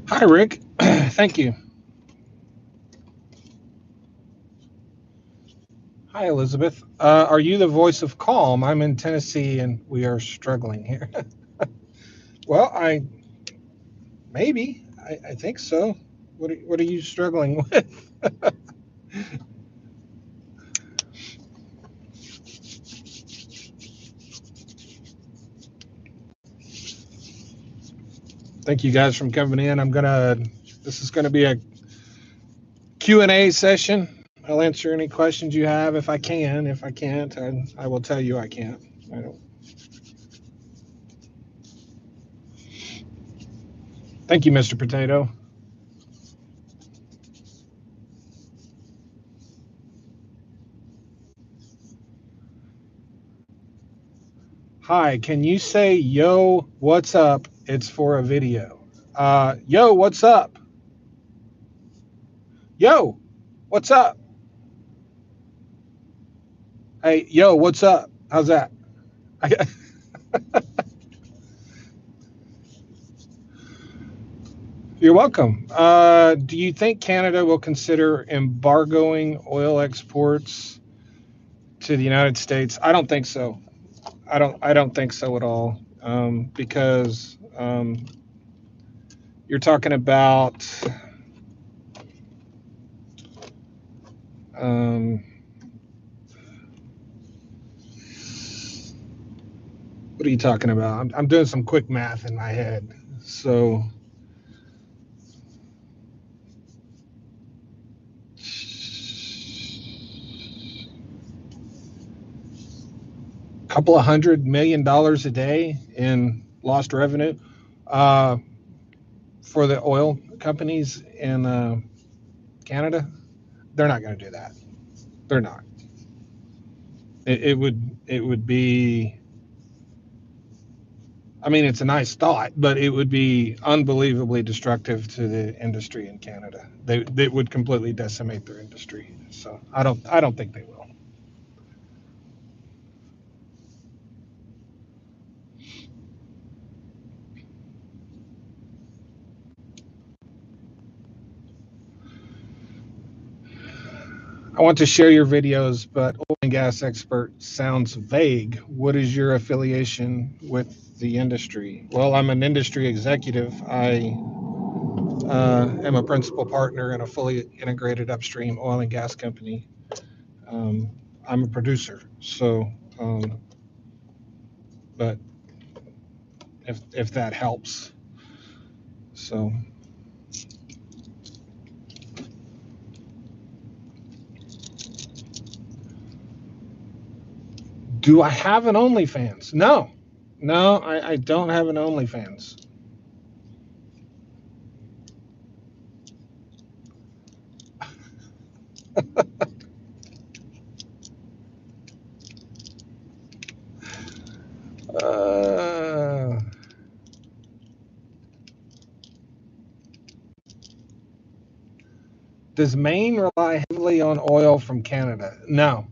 Hi, Rick. Thank you. Hi, Elizabeth. Are you the voice of calm? I'm in Tennessee and we are struggling here. Well, maybe. I think so. What are you struggling with? Thank you guys for coming in. This is gonna be a Q&A session. I'll answer any questions you have if I can. If I can't, I will tell you I can't. I don't. Thank you, Mr. Potato. Hi, can you say yo, what's up? It's for a video. Yo, what's up? Yo, what's up? Hey, yo, what's up? How's that? You're welcome. Do you think Canada will consider embargoing oil exports to the United States? I don't think so. I don't think so at all. Because you're talking about um, what are you talking about? I'm doing some quick math in my head. So a couple of $100 million a day in lost revenue uh, for the oil companies in Canada. They're not going to do that. They're not. It would be. I mean, it's a nice thought, but it would be unbelievably destructive to the industry in Canada. They would completely decimate their industry. So I don't think they will. I want to share your videos, but oil and gas expert sounds vague. What is your affiliation with the industry? Well, I'm an industry executive. I am a principal partner in a fully integrated upstream oil and gas company. Um, I'm a producer, so but if that helps. So, do I have an OnlyFans? No, no, I don't have an OnlyFans. Uh, does Maine rely heavily on oil from Canada? No.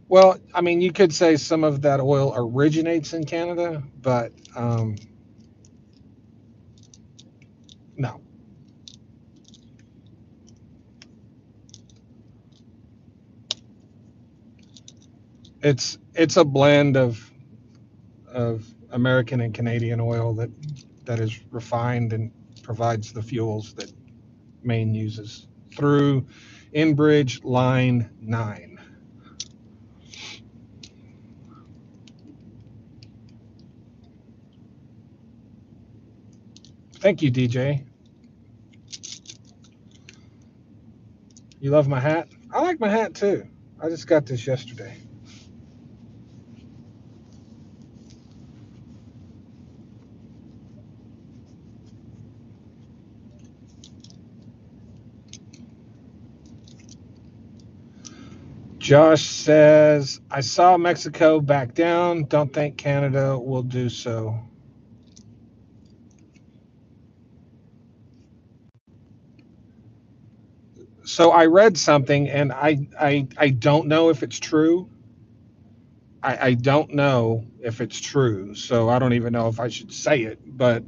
Well, I mean, you could say some of that oil originates in Canada, but no. It's a blend of American and Canadian oil that is refined and provides the fuels that Maine uses through Enbridge Line 9. Thank you, DJ. You love my hat? I like my hat too. I just got this yesterday. Josh says, I saw Mexico back down. Don't think Canada will do so. So I read something and I don't know if it's true, I don't know if it's true, so I don't even know if I should say it. But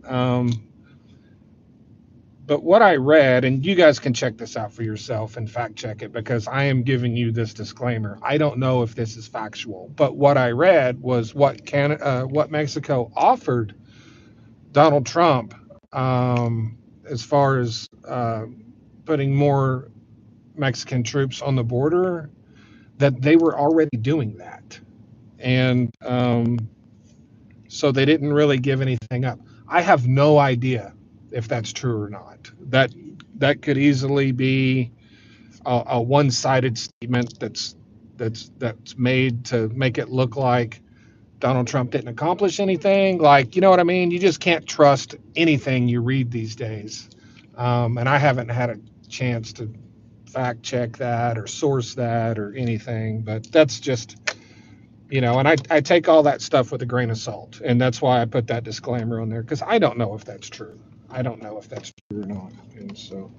what I read, and you guys can check this out for yourself and fact check it because I am giving you this disclaimer. I don't know if this is factual, but what I read was what Mexico offered Donald Trump, as far as putting more Mexican troops on the border, that they were already doing that, and so they didn't really give anything up. I have no idea if that's true or not. That could easily be a one-sided statement that's made to make it look like Donald Trump didn't accomplish anything. Like, you know what I mean? You just can't trust anything you read these days. And I haven't had a chance to fact check that or source that or anything, but that's just, and I take all that stuff with a grain of salt. And that's why I put that disclaimer on there, because I don't know if that's true. I don't know if that's true or not. And so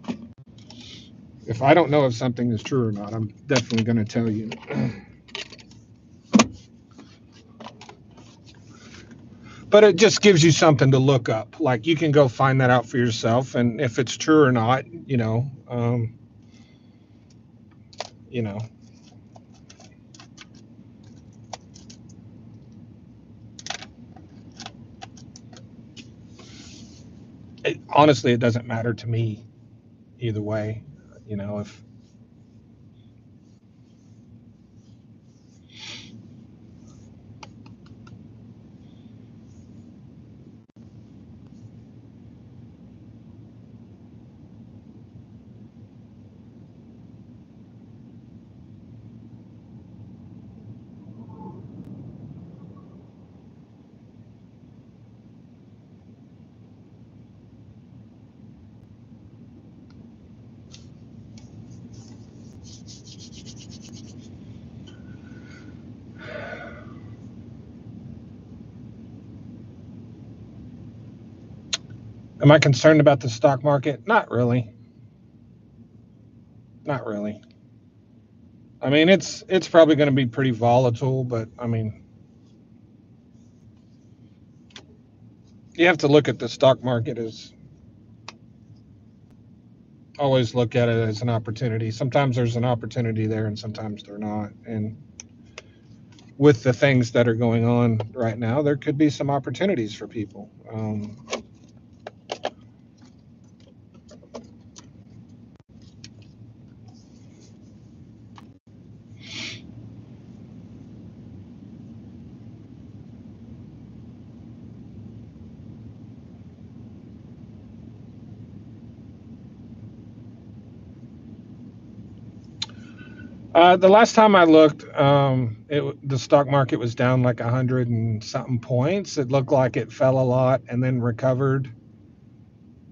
if I don't know if something is true or not, I'm definitely going to tell you. But it just gives you something to look up. Like, you can go find that out for yourself, and if it's true or not, you know, honestly, it doesn't matter to me either way. If am I concerned about the stock market? Not really. Not really. I mean, it's probably going to be pretty volatile, but I mean, you have to look at the stock market as always look at it as an opportunity. Sometimes there's an opportunity there, and sometimes they're not. And with the things that are going on right now, there could be some opportunities for people. The last time I looked, the stock market was down like 100 and something points. It looked like it fell a lot and then recovered,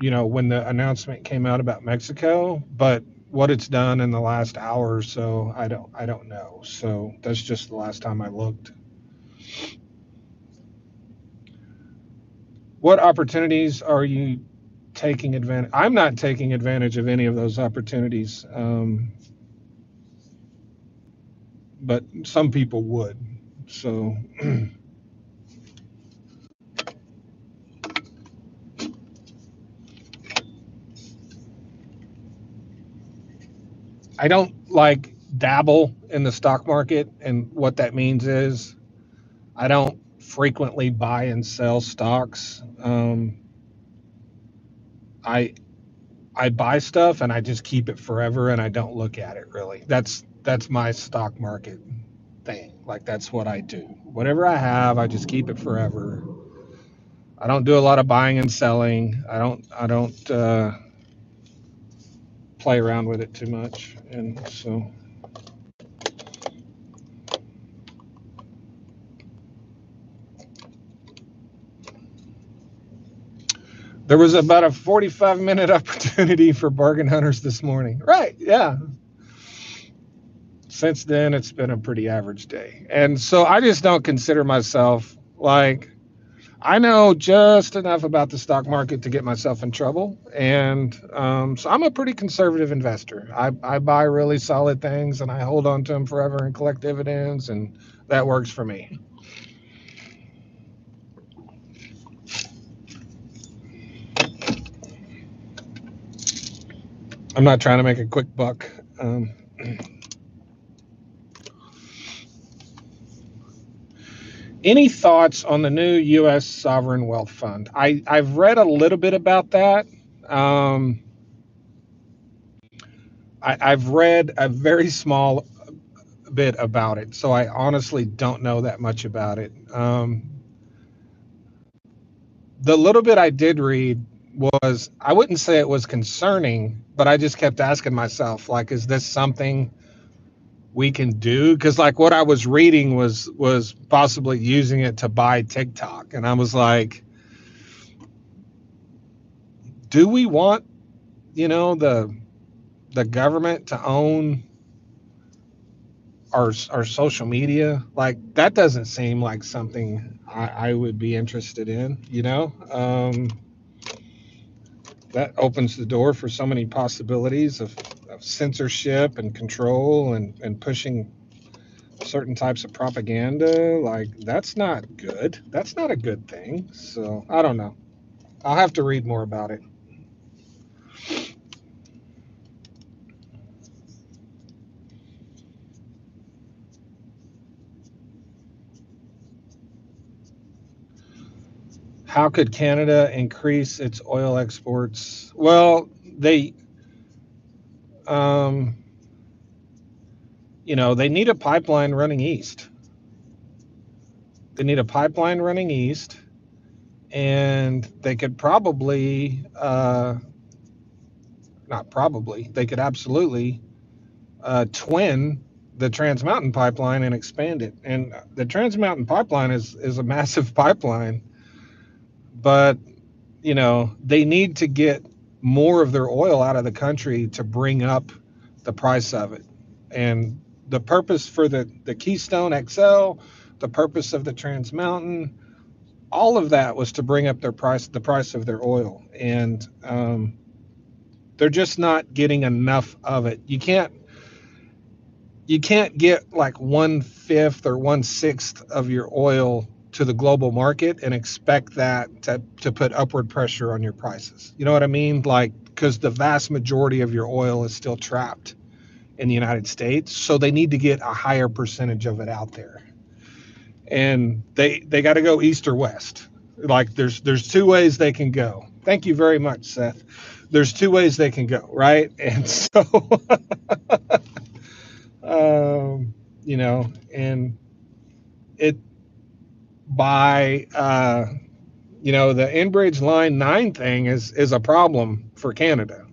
when the announcement came out about Mexico. But what it's done in the last hour or so, I don't know. So that's just the last time I looked. What opportunities are you taking advantage? I'm not taking advantage of any of those opportunities, but some people would. So I don't like dabble in the stock market, and what that means is I don't frequently buy and sell stocks. I I buy stuff and I just keep it forever and I don't look at it really. That's my stock market thing. Like, that's what I do. Whatever I have, I just keep it forever. I don't do a lot of buying and selling. I don't play around with it too much, and so there was about a 45-minute opportunity for bargain hunters this morning. Right? Yeah. Since then, it's been a pretty average day, and so I just don't consider myself like, I know just enough about the stock market to get myself in trouble. And so I'm a pretty conservative investor. I buy really solid things and I hold on to them forever and collect dividends. And That works for me. I'm not trying to make a quick buck. Any thoughts on the new U.S. sovereign wealth fund? I've read a little bit about that. I've read a very small bit about it, so I honestly don't know that much about it. The little bit I did read was, I wouldn't say it was concerning, but I just kept asking myself, like, is this something we can do? Because like what I was reading was possibly using it to buy TikTok, and I was like, do we want, the government to own our social media? Like, that doesn't seem like something I would be interested in. That opens the door for so many possibilities of censorship and control and pushing certain types of propaganda. Like, that's not good. That's not a good thing. So I don't know. I'll have to read more about it. How could Canada increase its oil exports? Well, um, they need a pipeline running east. They need a pipeline running east, and they could probably, not probably, they could absolutely twin the Trans Mountain pipeline and expand it. And the Trans Mountain pipeline is a massive pipeline, but they need to get more of their oil out of the country to bring up the price of it. And the purpose for the Keystone XL, the purpose of the Trans Mountain, all of that was to bring up the price of their oil. And they're just not getting enough of it. You can't get like 1/5 or 1/6 of your oil to the global market and expect that to put upward pressure on your prices. You know what I mean? Like, because the vast majority of your oil is still trapped in the United States, so they need to get a higher percentage of it out there. And they got to go east or west. Like, there's two ways they can go. Thank you very much, Seth. There's two ways they can go, right? And so and it by the Enbridge Line 9 thing is a problem for Canada.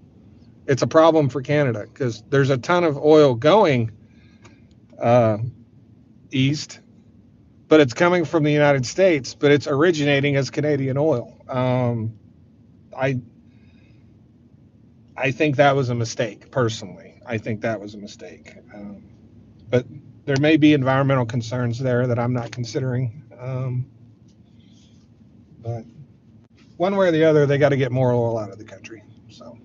It's a problem for Canada because there's a ton of oil going uh, east, but it's coming from the United States, but it's originating as Canadian oil. I I think that was a mistake, personally. I think that was a mistake. But there may be environmental concerns there that I'm not considering. But one way or the other, they got to get more oil out of the country. So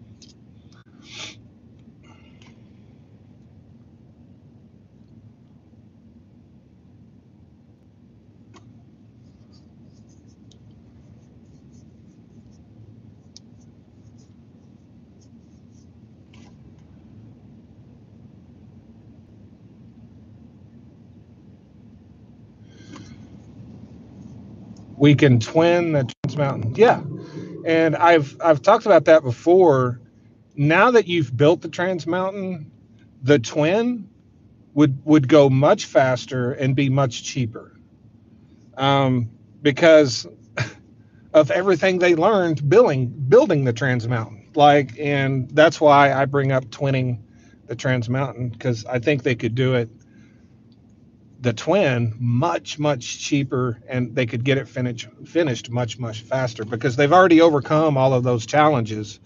we can twin the Trans Mountain. Yeah, and I've talked about that before. Now that you've built the Trans Mountain, the twin would go much faster and be much cheaper, because of everything they learned building the Trans Mountain. Like, and that's why I bring up twinning the Trans Mountain, because I think they could do it, the twin, much cheaper, and they could get it finished much faster, because they've already overcome all of those challenges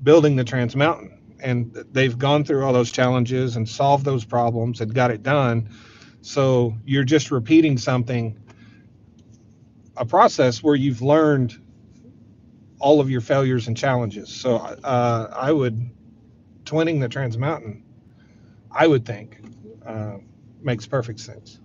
building the Trans Mountain, and they've gone through all those challenges and solved those problems and got it done. So you're just repeating a process where you've learned all of your failures and challenges. So I would, twinning the Trans Mountain, I would think, makes perfect sense.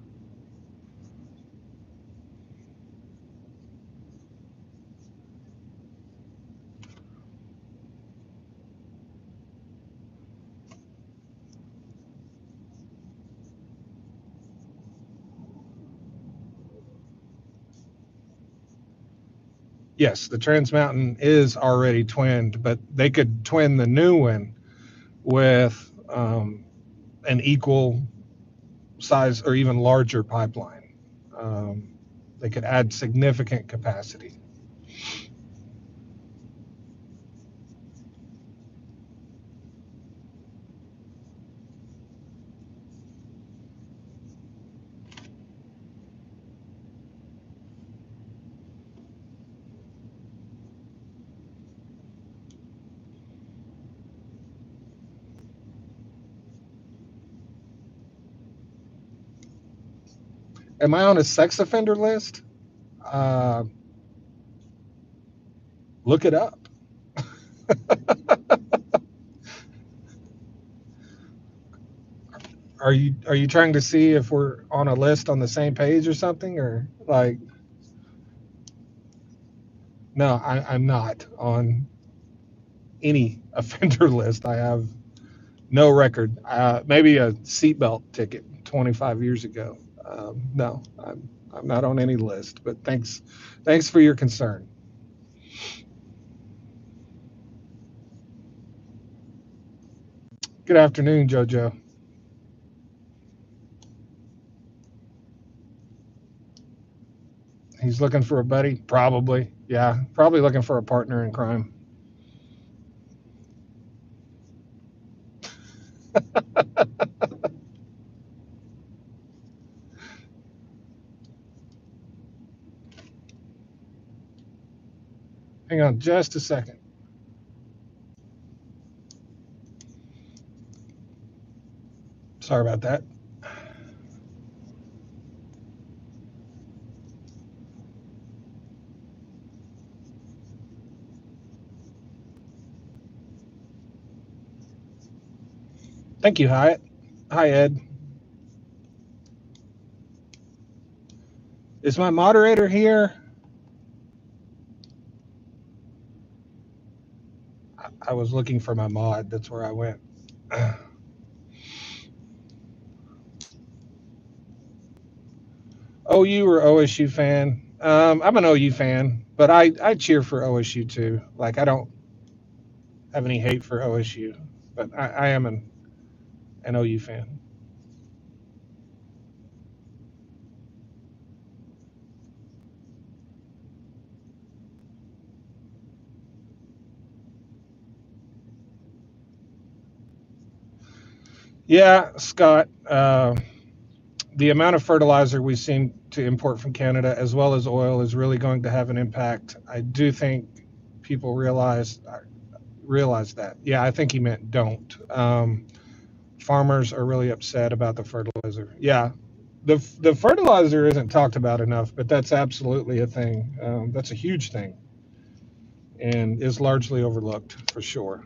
Yes, the Trans Mountain is already twinned, but they could twin the new one with an equal size or even larger pipeline. Um, they could add significant capacity. Am I on a sex offender list? Uh, Look it up. Are you trying to see if we're on a list on the same page or something, or like? No, I'm not on any offender list. I have no record. Maybe a seatbelt ticket 25 years ago. No, I'm not on any list. But thanks for your concern. Good afternoon, JoJo. He's looking for a buddy, probably. Yeah, probably looking for a partner in crime. Hang on just a second. Sorry about that. Thank you, Hyatt. Hi, Ed. Is my moderator here? I was looking for my mod. That's where I went. OU or OSU fan? I'm an OU fan, but I cheer for OSU too. Like I don't have any hate for OSU, but I am an OU fan. Yeah, Scott. The amount of fertilizer we seem to import from Canada, as well as oil, is really going to have an impact. I do think people realize that. Yeah, I think he meant don't. Farmers are really upset about the fertilizer. Yeah, the fertilizer isn't talked about enough, but that's absolutely a thing. That's a huge thing, and is largely overlooked for sure.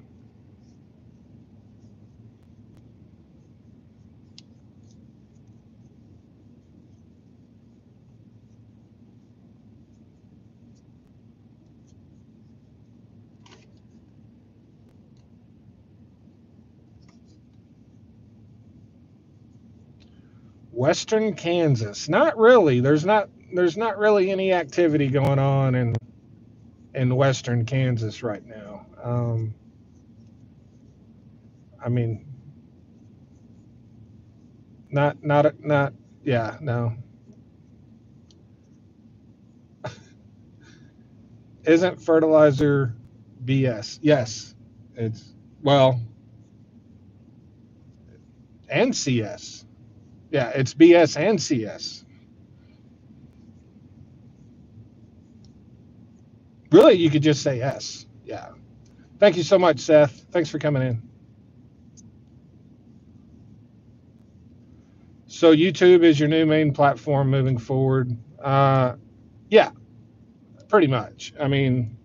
Western Kansas, not really. There's not really any activity going on in Western Kansas right now. I mean, not. Yeah, no. Isn't fertilizer BS? Yes, it's well, and CS. Yeah, it's BS and CS. Really, you could just say S. Yeah. Thank you so much, Seth. Thanks for coming in. So YouTube is your new main platform moving forward. Yeah, pretty much. I mean,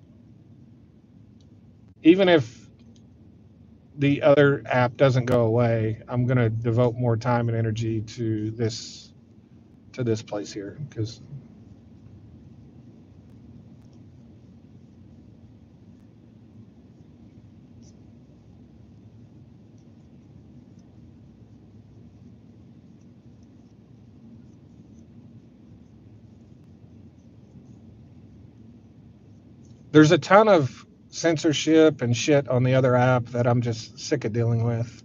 even if the other app doesn't go away, I'm going to devote more time and energy to this place here because There's a ton of censorship and shit on the other app that I'm just sick of dealing with.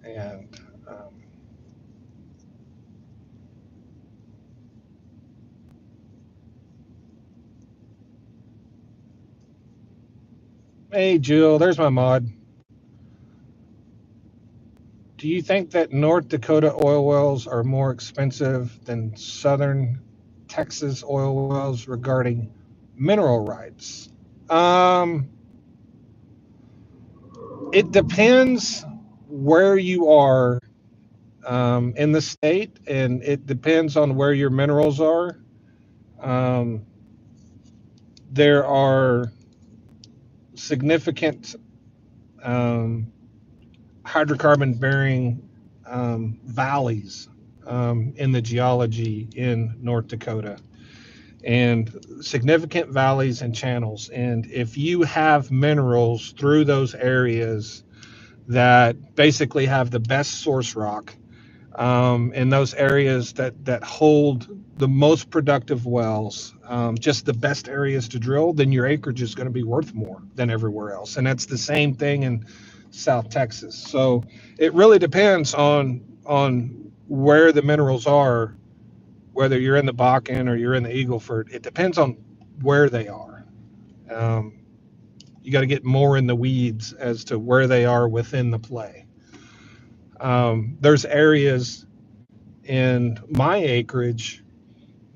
And hey, Jill, there's my mod. Do you think that North Dakota oil wells are more expensive than Southern Texas oil wells regarding mineral rights? Um, it depends where you are in the state, and it depends on where your minerals are. Um, there are significant um, hydrocarbon bearing valleys in the geology in North Dakota, and significant valleys and channels. And if you have minerals through those areas that basically have the best source rock, in those areas that hold the most productive wells, just the best areas to drill, then your acreage is going to be worth more than everywhere else. And that's the same thing in South Texas. So it really depends on where the minerals are, whether you're in the Bakken or you're in the Eagle Ford. It depends on where they are. Um, you got to get more in the weeds as to where they are within the play. There's areas in my acreage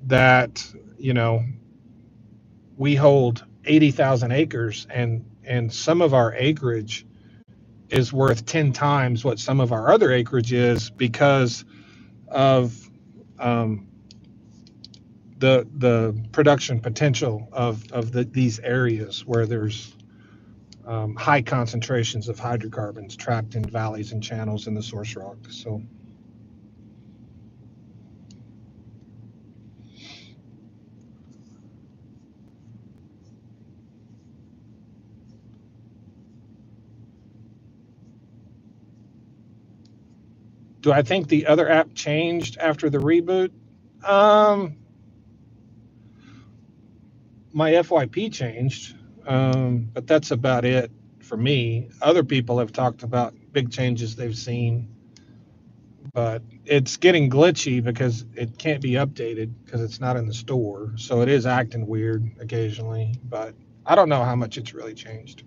that, you know, we hold 80,000 acres, and some of our acreage is worth 10 times what some of our other acreage is because of um, the production potential of these areas where there's high concentrations of hydrocarbons trapped in valleys and channels in the source rock. So do I think the other app changed after the reboot? Um, my FYP changed, but that's about it for me. Other people have talked about big changes they've seen, but it's getting glitchy because it can't be updated because it's not in the store. So it is acting weird occasionally, but I don't know how much it's really changed.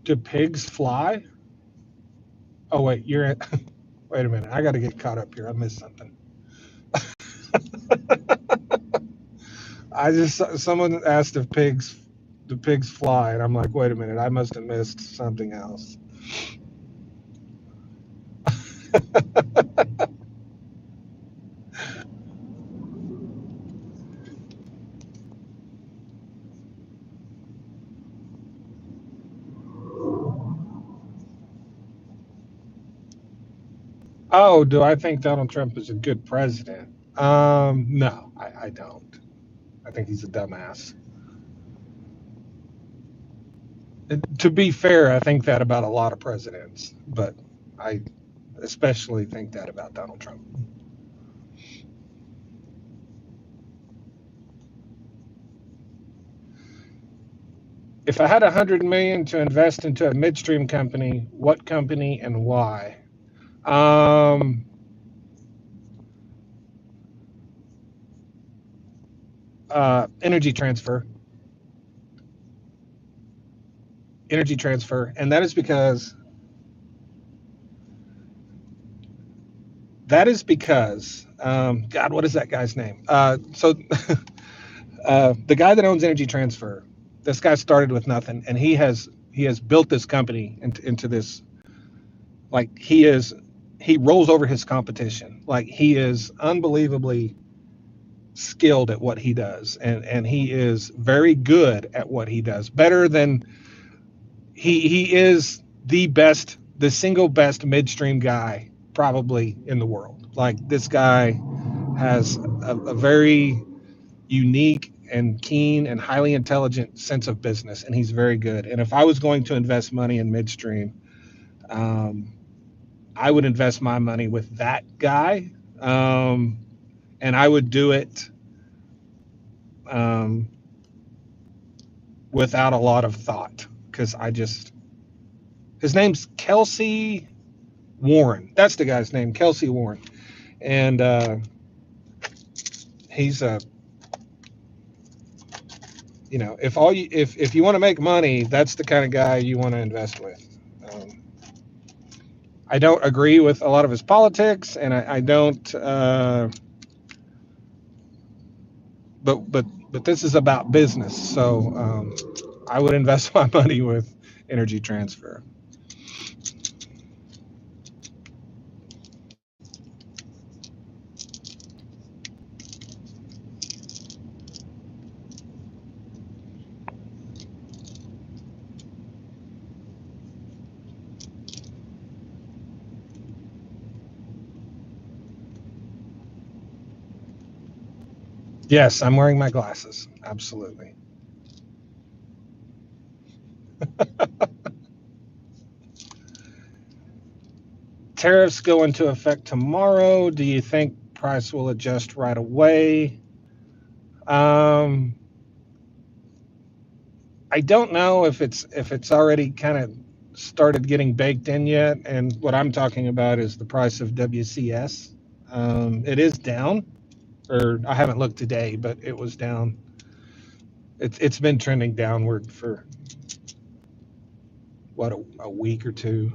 Do pigs fly? Oh wait, you're at. Wait a minute, I got to get caught up here. I missed something. I just someone asked if pigs do pigs fly, and I'm like, wait a minute, I must have missed something else. Oh, do I think Donald Trump is a good president? No, I don't. I think he's a dumbass. And to be fair, I think that about a lot of presidents, but I especially think that about Donald Trump. If I had 100 million to invest into a midstream company, what company and why? Um, energy transfer, and that is because God, what is that guy's name? The guy that owns Energy Transfer, this guy started with nothing, and he has built this company into this, like he rolls over his competition. Like, he is unbelievably skilled at what he does, and he is very good at what he does, better than he is the single best midstream guy probably in the world. Like, this guy has a very unique and keen and highly intelligent sense of business, and he's very good. And if I was going to invest money in midstream, um, I would invest my money with that guy, and I would do it um, without a lot of thought, because his name's Kelsey Warren. That's the guy's name, Kelsey Warren, and he's a if you want to make money, that's the kind of guy you want to invest with. Um, I don't agree with a lot of his politics, and I don't. But this is about business, so I would invest my money with Energy Transfer. Yes, I'm wearing my glasses. Absolutely. Tariffs go into effect tomorrow. Do you think price will adjust right away? Um, I don't know if it's already kind of started getting baked in yet. And what I'm talking about is the price of WCS. It is down, or I haven't looked today, but it was down. It's been trending downward for what, a week or two.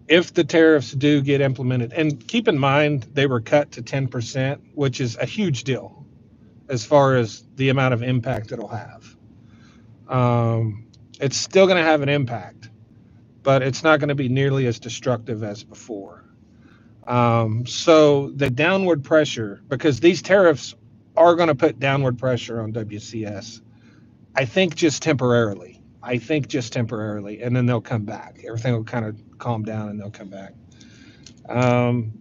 If the tariffs do get implemented, and keep in mind they were cut to 10%, which is a huge deal as far as the amount of impact it'll have. It's still going to have an impact, but it's not going to be nearly as destructive as before. So the downward pressure, because these tariffs are going to put downward pressure on WCS, I think just temporarily. And then they'll come back. Everything will kind of calm down, and they'll come back.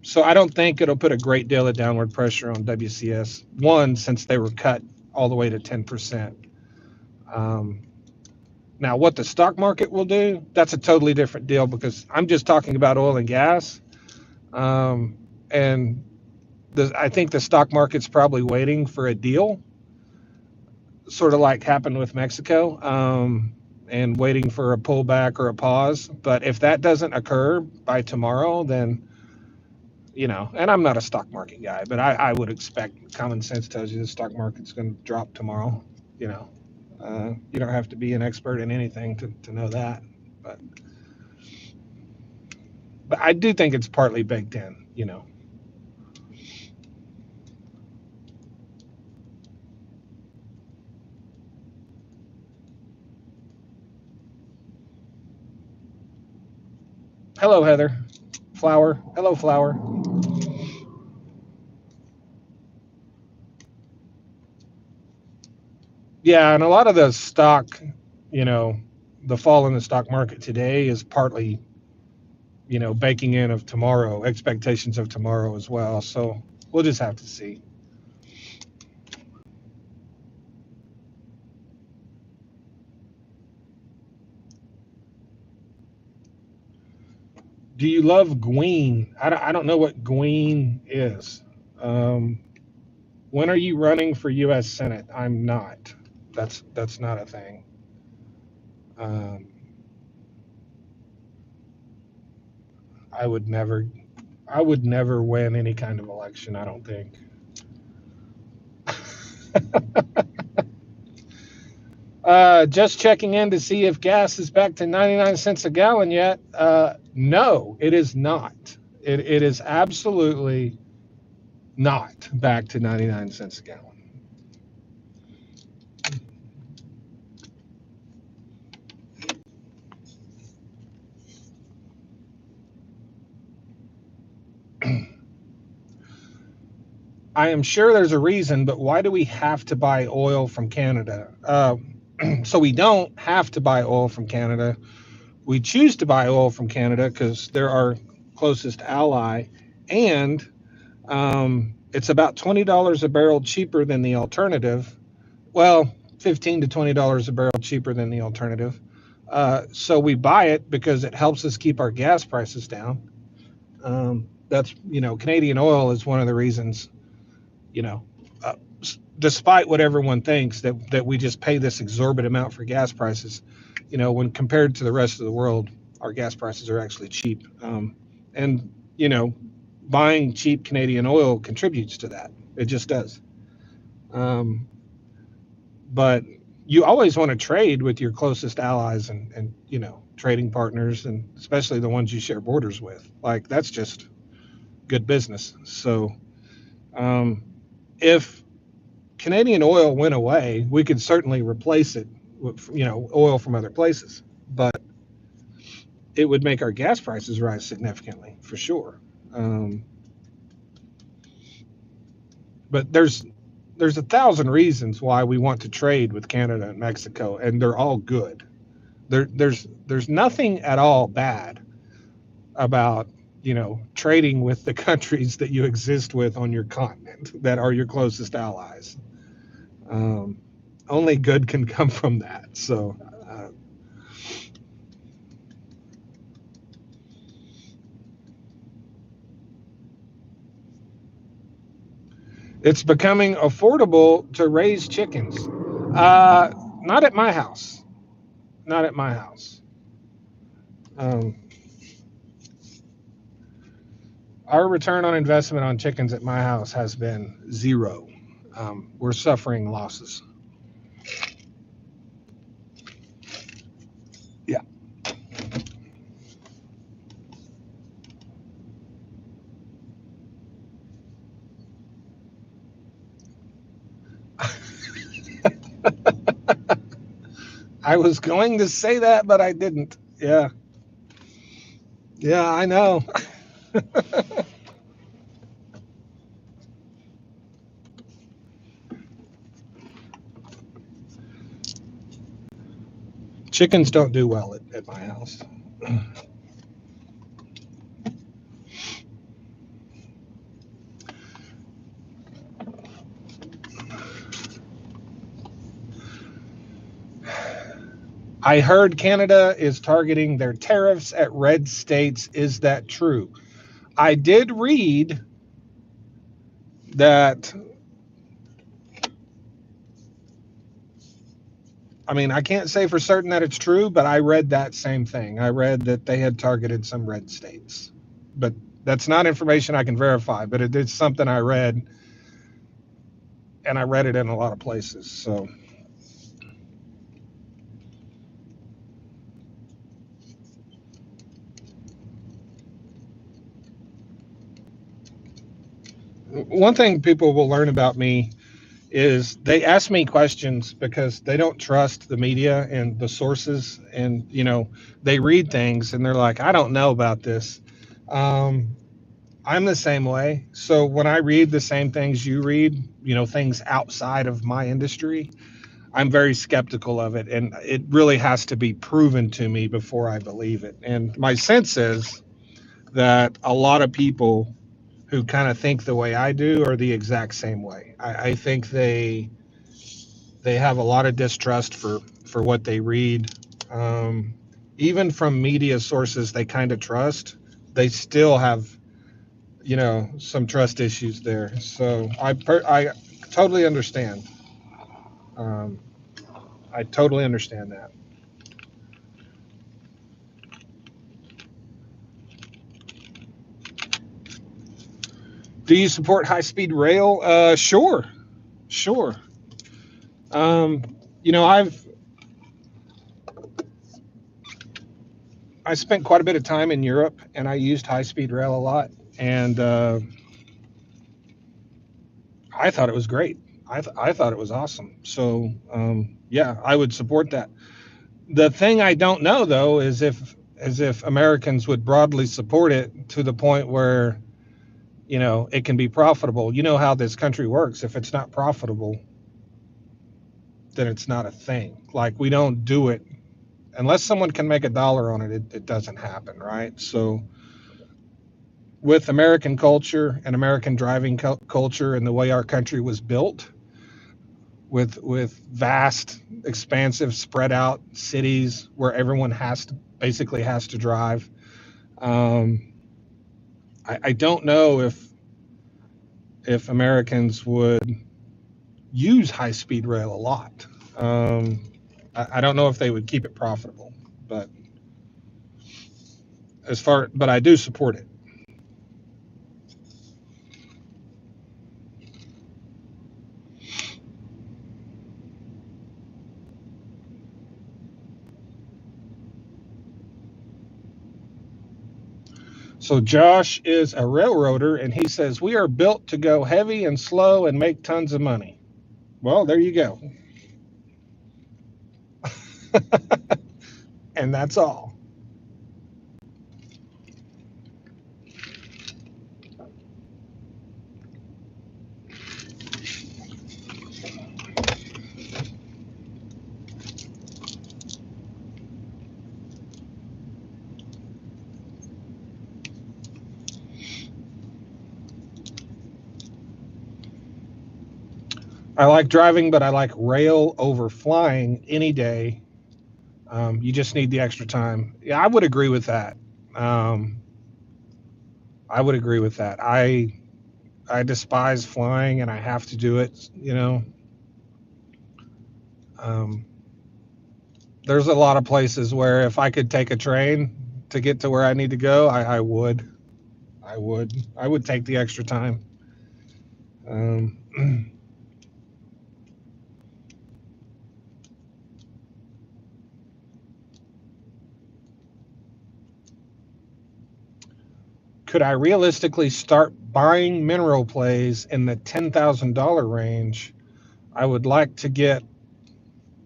So I don't think it'll put a great deal of downward pressure on WCS. One, since they were cut all the way to 10%. Now, what the stock market will do, that's a totally different deal, because I'm just talking about oil and gas. And I think the stock market's probably waiting for a deal, sort of like happened with Mexico, and waiting for a pullback or a pause. But if that doesn't occur by tomorrow, then, and I'm not a stock market guy, but I would expect, common sense tells you the stock market's going to drop tomorrow. You don't have to be an expert in anything to know that. But I do think it's partly baked in. Hello, Heather. Flower. Hello, Flower. Yeah, and a lot of the stock, you know, the fall in the stock market today is partly, baking in of tomorrow, expectations of tomorrow as well. So we'll just have to see. Do you love Gween? I don't know what Gween is. Um, when are you running for U.S. Senate? I'm not. That's not a thing. Um, I would never. I would never win any kind of election, I don't think. Just checking in to see if gas is back to 99 cents a gallon yet. No, it is not. It is absolutely not back to 99 cents a gallon. I am sure there's a reason, but why do we have to buy oil from Canada? So we don't have to buy oil from Canada. We choose to buy oil from Canada because they're our closest ally, and it's about $20 a barrel cheaper than the alternative. Well, $15 to $20 a barrel cheaper than the alternative. So we buy it because it helps us keep our gas prices down. That's, Canadian oil is one of the reasons, you know, uh, despite what everyone thinks that we just pay this exorbitant amount for gas prices, when compared to the rest of the world, our gas prices are actually cheap. And, buying cheap Canadian oil contributes to that. It just does. Um, but you always want to trade with your closest allies and trading partners, and especially the ones you share borders with. Like, that's just good business. So um, if Canadian oil went away, we could certainly replace it with oil from other places, but it would make our gas prices rise significantly for sure. um, but there's a thousand reasons why we want to trade with Canada and Mexico, and they're all good. There's nothing at all bad about trading with the countries that you exist with on your continent that are your closest allies. Um, Only good can come from that. So it's becoming affordable to raise chickens. Not at my house. Not at my house. Um, our return on investment on chickens at my house has been zero. We're suffering losses. Yeah. I was going to say that, but I didn't. Yeah. Yeah, I know. Chickens don't do well at my house. I heard Canada is targeting their tariffs at red states. Is that true? I did read that. I mean, I can't say for certain that it's true, but I read that same thing. I read that they had targeted some red states, but that's not information I can verify. But it is something I read, and I read it in a lot of places. So one thing people will learn about me is they ask me questions because they don't trust the media and the sources, and they read things and they're like, I don't know about this. um, I'm the same way. So when I read the same things you read, things outside of my industry, I'm very skeptical of it, and it really has to be proven to me before I believe it. And my sense is that a lot of people who kind of think the way I do are the exact same way. I think they have a lot of distrust for what they read. Um, Even from media sources they kind of trust, they still have some trust issues there. So I totally understand. Um, I totally understand that. Do you support high speed rail? Sure, sure. Um, you know, I spent quite a bit of time in Europe, and I used high speed rail a lot, and I thought it was great. I thought it was awesome. So yeah, I would support that. The thing I don't know though is if Americans would broadly support it to the point where it can be profitable. You know how this country works. If it's not profitable, then it's not a thing. Like, we don't do it unless someone can make a dollar on it. It doesn't happen, right? So with American culture and American driving culture and the way our country was built, with vast, expansive, spread out cities where everyone basically has to drive. Um, I don't know if Americans would use high speed rail a lot. I don't know if they would keep it profitable, but but I do support it. So Josh is a railroader, and he says we are built to go heavy and slow and make tons of money. Well, there you go. And that's all. I like driving, but I like rail over flying any day. You just need the extra time. Yeah, I would agree with that. Um, I would agree with that. I despise flying, and I have to do it. Um, there's a lot of places where if I could take a train to get to where I need to go, I would. I would take the extra time. Um, could I realistically start buying mineral plays in the $10,000 range? I would like to get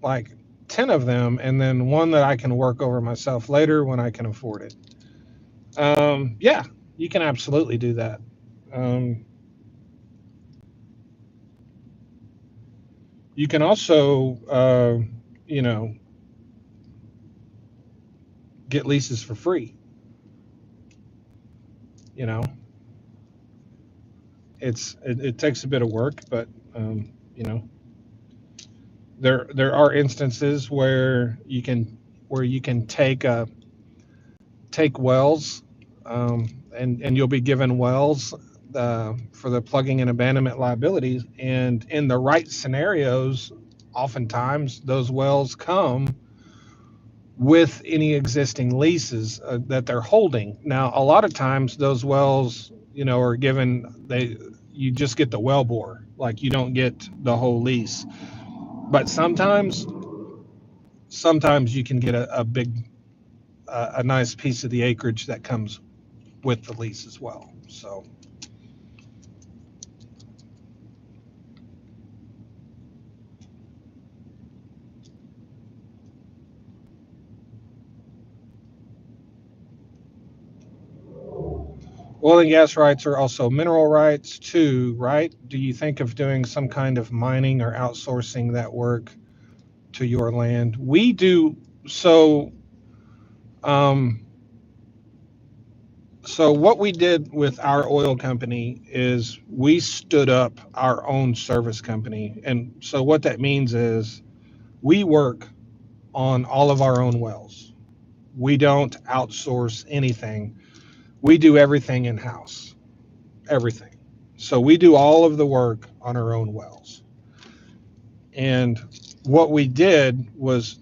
like 10 of them, and then one that I can work over myself later when I can afford it. Yeah, you can absolutely do that. Um, you can also, you know, get leases for free. You know, it takes a bit of work, but um, you know, there are instances where you can take wells, and you'll be given wells for the plugging and abandonment liabilities. And in the right scenarios, oftentimes those wells come with any existing leases that they're holding. Now, a lot of times those wells, are given you just get the well bore, like you don't get the whole lease. But sometimes you can get a big a nice piece of the acreage that comes with the lease as well. So, oil and gas rights are also mineral rights too, right? Do you think of doing some kind of mining or outsourcing that work to your land? We do. So, um, so what we did with our oil company is we stood up our own service company. And so what that means is we work on all of our own wells. We don't outsource anything. We do everything in house, everything. So we do all of the work on our own wells. And what we did was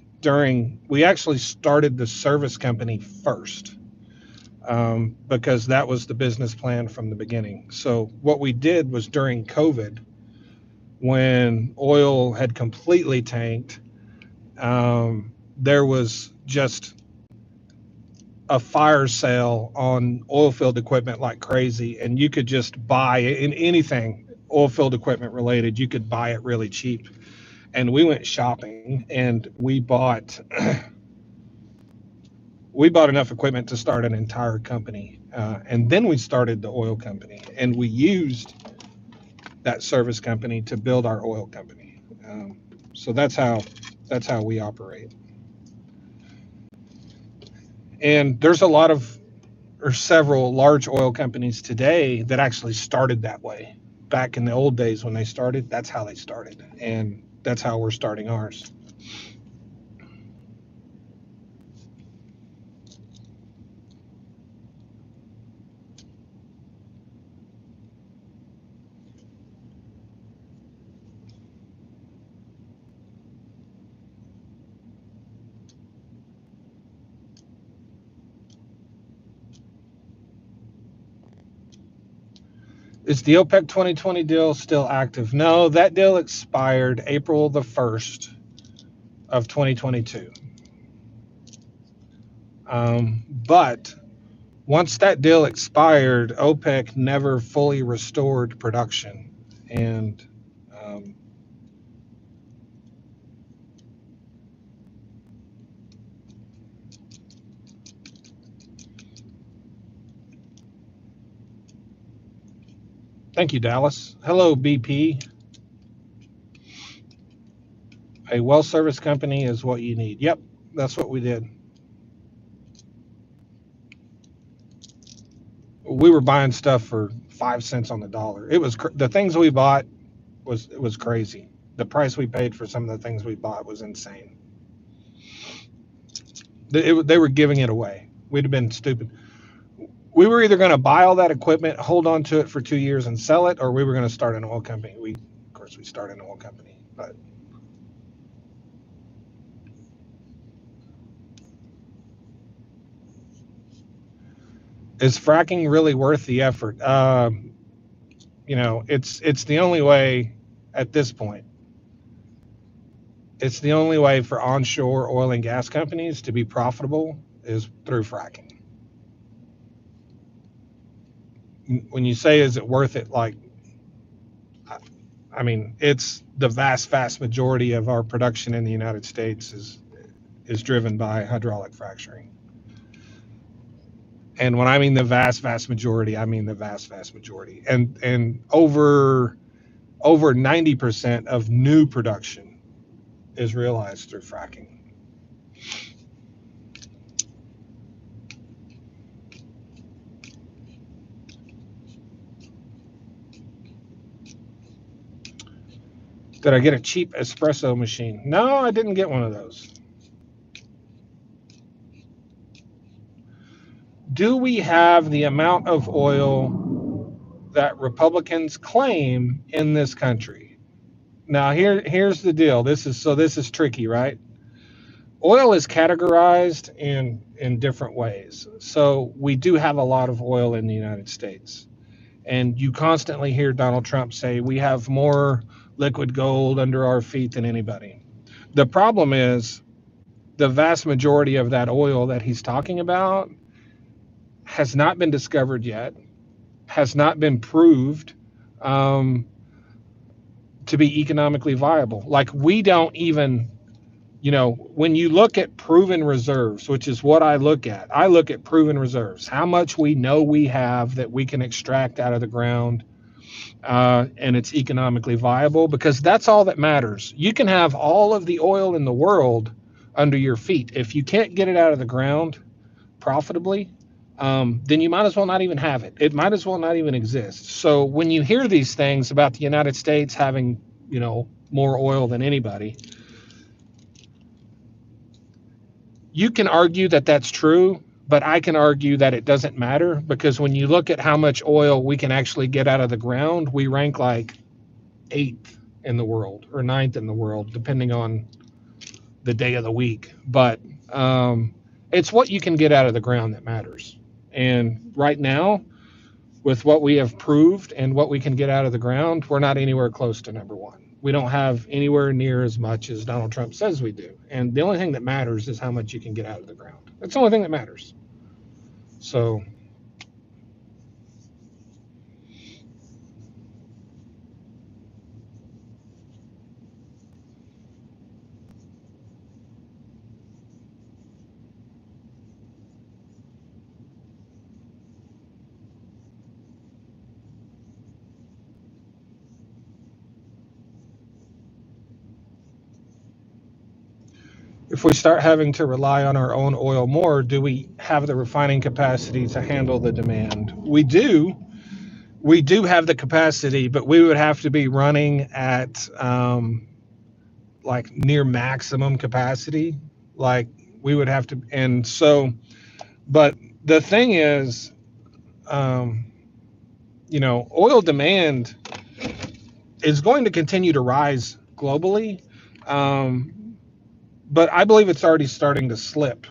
we actually started the service company first, because that was the business plan from the beginning. So what we did was during COVID, when oil had completely tanked, there was just a fire sale on oil field equipment like crazy, and you could just buy in anything oil field equipment related. You could buy it really cheap, and we went shopping and we bought enough equipment to start an entire company, and then we started the oil company, and we used that service company to build our oil company. So that's how we operate. And there's a lot of or several large oil companies today that actually started that way. Back in the old days when they started, that's how they started, and that's how we're starting ours. Is the OPEC 2020 deal still active? No, that deal expired April the 1st of 2022. But once that deal expired, OPEC never fully restored production. And um, thank you, Dallas. Hello, BP. A well service company is what you need. Yep, that's what we did. We were buying stuff for 5 cents on the dollar. It was the things we bought was crazy. The price we paid for some of the things we bought was insane. They were giving it away. We'd have been stupid. We were either going to buy all that equipment, hold on to it for 2 years and sell it, or we were going to start an oil company. Of course, we started an oil company. But is fracking really worth the effort? It's the only way at this point. It's the only way for onshore oil and gas companies to be profitable is through fracking. When you say, is it worth it? Like, I mean, it's the vast majority of our production in the United States is driven by hydraulic fracturing. And when I mean the vast majority, I mean the vast majority. And over 90% of new production is realized through fracking. Did I get a cheap espresso machine? No, I didn't get one of those. Do we have the amount of oil that Republicans claim in this country? Now here's the deal. This is tricky, right? Oil is categorized in different ways. So we do have a lot of oil in the United States. And you constantly hear Donald Trump say we have more liquid gold under our feet than anybody. The problem is the vast majority of that oil that he's talking about has not been discovered yet, has not been proved to be economically viable. Like, we don't even, when you look at proven reserves, which is what I look at proven reserves, how much we know we have that we can extract out of the ground, and it's economically viable, because that's all that matters. You can have all of the oil in the world under your feet. If you can't get it out of the ground profitably, then you might as well not even have it. It might as well not even exist. So when you hear these things about the United States having, more oil than anybody, you can argue that that's true, but I can argue that it doesn't matter, because when you look at how much oil we can actually get out of the ground, we rank like 8th in the world or 9th in the world, depending on the day of the week. But it's what you can get out of the ground that matters. And right now, with what we have proved and what we can get out of the ground, we're not anywhere close to number one. We don't have anywhere near as much as Donald Trump says we do. And the only thing that matters is how much you can get out of the ground. That's the only thing that matters. So if we start having to rely on our own oil more, do we have the refining capacity to handle the demand? We do. We do have the capacity, but we would have to be running at like near maximum capacity. Like we would have to, and so, but the thing is, um, oil demand is going to continue to rise globally. Um, but I believe it's already starting to slip,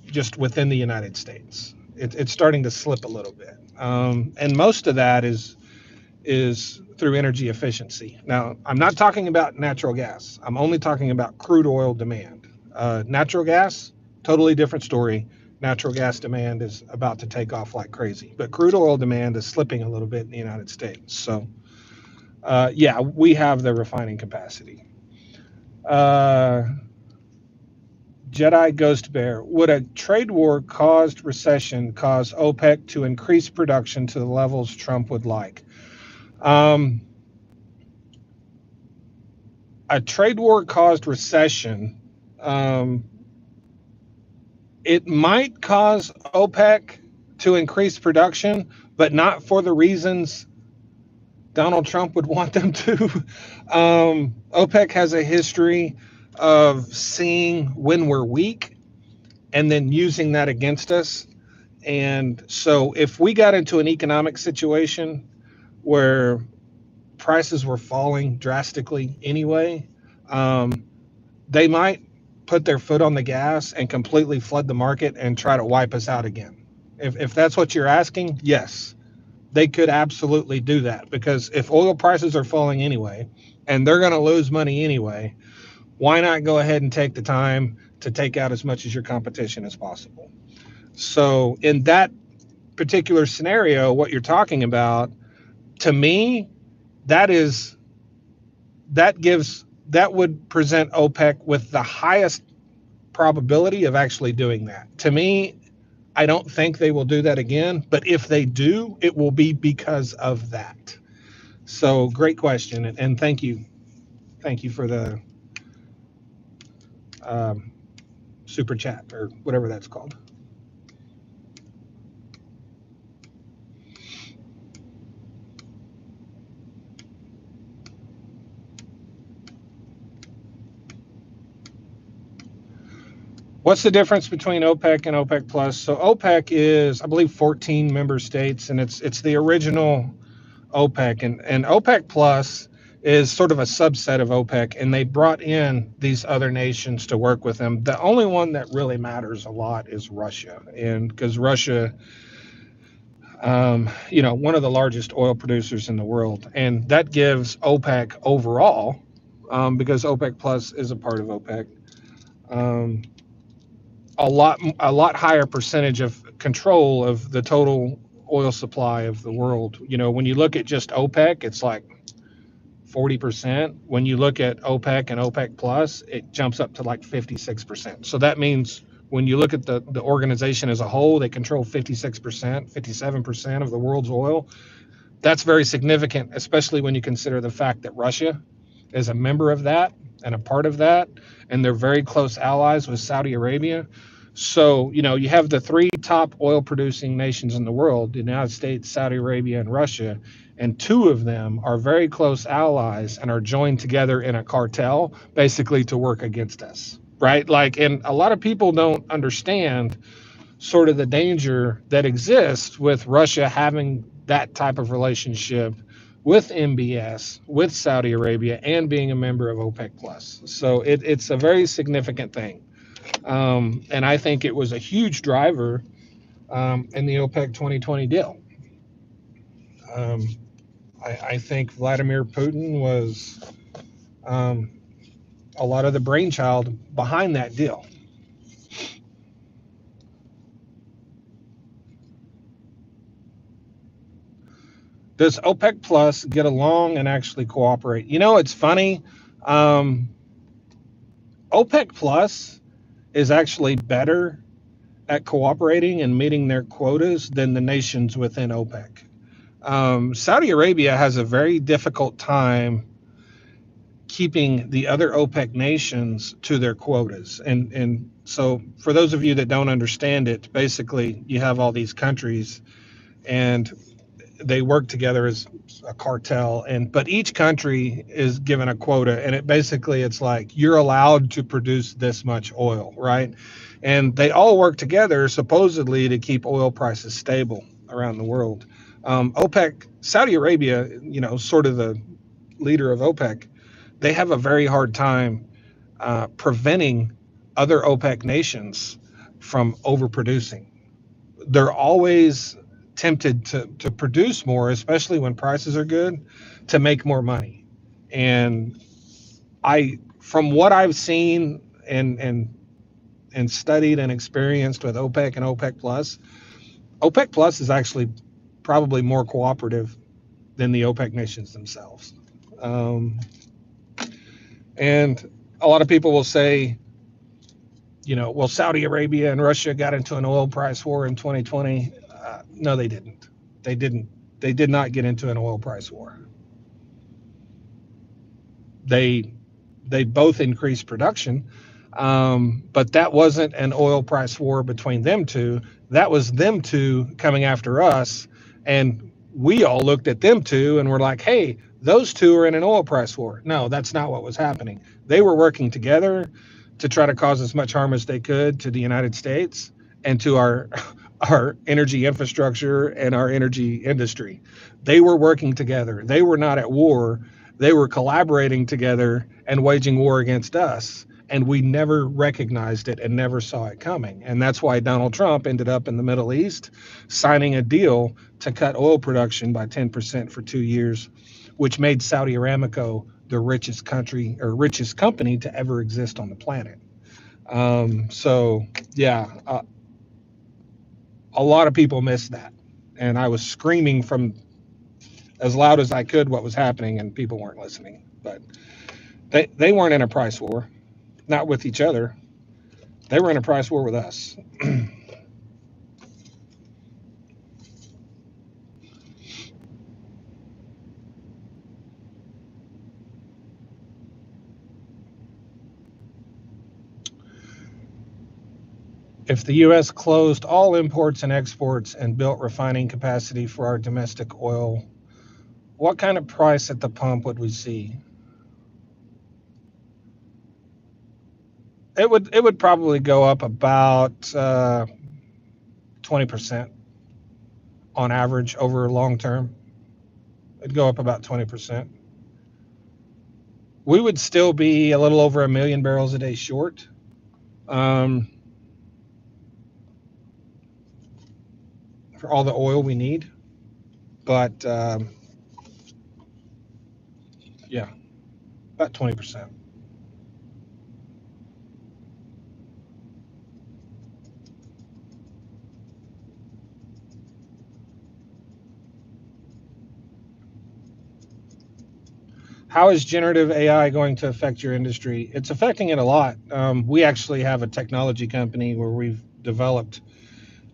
just within the United States. It's starting to slip a little bit. And most of that is through energy efficiency. Now, I'm not talking about natural gas. I'm only talking about crude oil demand. Natural gas, totally different story. Natural gas demand is about to take off like crazy, but crude oil demand is slipping a little bit in the United States. So, yeah, we have the refining capacity. Uh, Jedi Ghost Bear, would a trade war caused recession cause OPEC to increase production to the levels Trump would like? Um, a trade war caused recession, um, it might cause OPEC to increase production, but not for the reasons Donald Trump would want them to. OPEC has a history of seeing when we're weak and then using that against us. And so if we got into an economic situation where prices were falling drastically anyway, um, they might put their foot on the gas and completely flood the market and try to wipe us out again. If that's what you're asking, yes, they could absolutely do that, because if oil prices are falling anyway and they're going to lose money anyway, why not go ahead and take the time to take out as much as your competition as possible? So in that particular scenario, what you're talking about, to me, that would present OPEC with the highest probability of actually doing that. To me, I don't think they will do that again, but if they do, it will be because of that. So great question, and thank you for the um, super chat or whatever that's called. What's the difference between OPEC and OPEC Plus? So OPEC is, I believe, 14 member states, and it's the original OPEC, and OPEC Plus is sort of a subset of OPEC, and they brought in these other nations to work with them. The only one that really matters a lot is Russia, and because Russia, one of the largest oil producers in the world, and that gives OPEC overall, because OPEC Plus is a part of OPEC, um, a lot higher percentage of control of the total oil supply of the world. When you look at just OPEC, it's like 40%. When you look at OPEC and OPEC Plus, it jumps up to like 56%. So that means when you look at the organization as a whole, they control 56%, 57% of the world's oil. That's very significant, especially when you consider the fact that Russia is a member of that and a part of that, and they're very close allies with Saudi Arabia. So, you have the three top oil producing nations in the world, the United States, Saudi Arabia, and Russia, and two of them are very close allies and are joined together in a cartel, basically to work against us, right? Like, and a lot of people don't understand sort of the danger that exists with Russia having that type of relationship with MBS, with Saudi Arabia, and being a member of OPEC Plus. So it's a very significant thing. And I think it was a huge driver in the OPEC 2020 deal. Um, I think Vladimir Putin was a lot of the brainchild behind that deal. Does OPEC Plus get along and actually cooperate? It's funny. Um, OPEC Plus is actually better at cooperating and meeting their quotas than the nations within OPEC. Saudi Arabia has a very difficult time keeping the other OPEC nations to their quotas. And so for those of you that don't understand it, basically you have all these countries and they work together as a cartel, and but each country is given a quota, and it basically it's like you're allowed to produce this much oil, right? And they all work together supposedly to keep oil prices stable around the world. OPEC, Saudi Arabia, sort of the leader of OPEC, they have a very hard time preventing other OPEC nations from overproducing. They're always tempted to produce more, especially when prices are good, to make more money. And from what I've seen and studied and experienced with OPEC and OPEC Plus is actually probably more cooperative than the OPEC nations themselves. Um, and a lot of people will say, well, Saudi Arabia and Russia got into an oil price war in 2020. No, they didn't. They didn't. They did not get into an oil price war. They they both increased production, but that wasn't an oil price war between them two. That was them two coming after us, and we all looked at them two and were like, "Hey, those two are in an oil price war." No, that's not what was happening. They were working together to try to cause as much harm as they could to the United States and to our energy infrastructure and our energy industry. They were working together. They were not at war. They were collaborating together and waging war against us. And we never recognized it and never saw it coming. And that's why Donald Trump ended up in the Middle East signing a deal to cut oil production by 10% for 2 years, which made Saudi Aramco the richest country or richest company to ever exist on the planet. So, yeah, a lot of people missed that. And I was screaming from as loud as I could what was happening, and people weren't listening. But they weren't in a price war, not with each other. They were in a price war with us. If the U.S. closed all imports and exports and built refining capacity for our domestic oil, what kind of price at the pump would we see? It would probably go up about 20% on average over long term. It'd go up about 20%. We would still be a little over 1 million barrels a day short. Um, for all the oil we need. But yeah, about 20%. How is generative AI going to affect your industry? It's affecting it a lot. We actually have a technology company where we've developed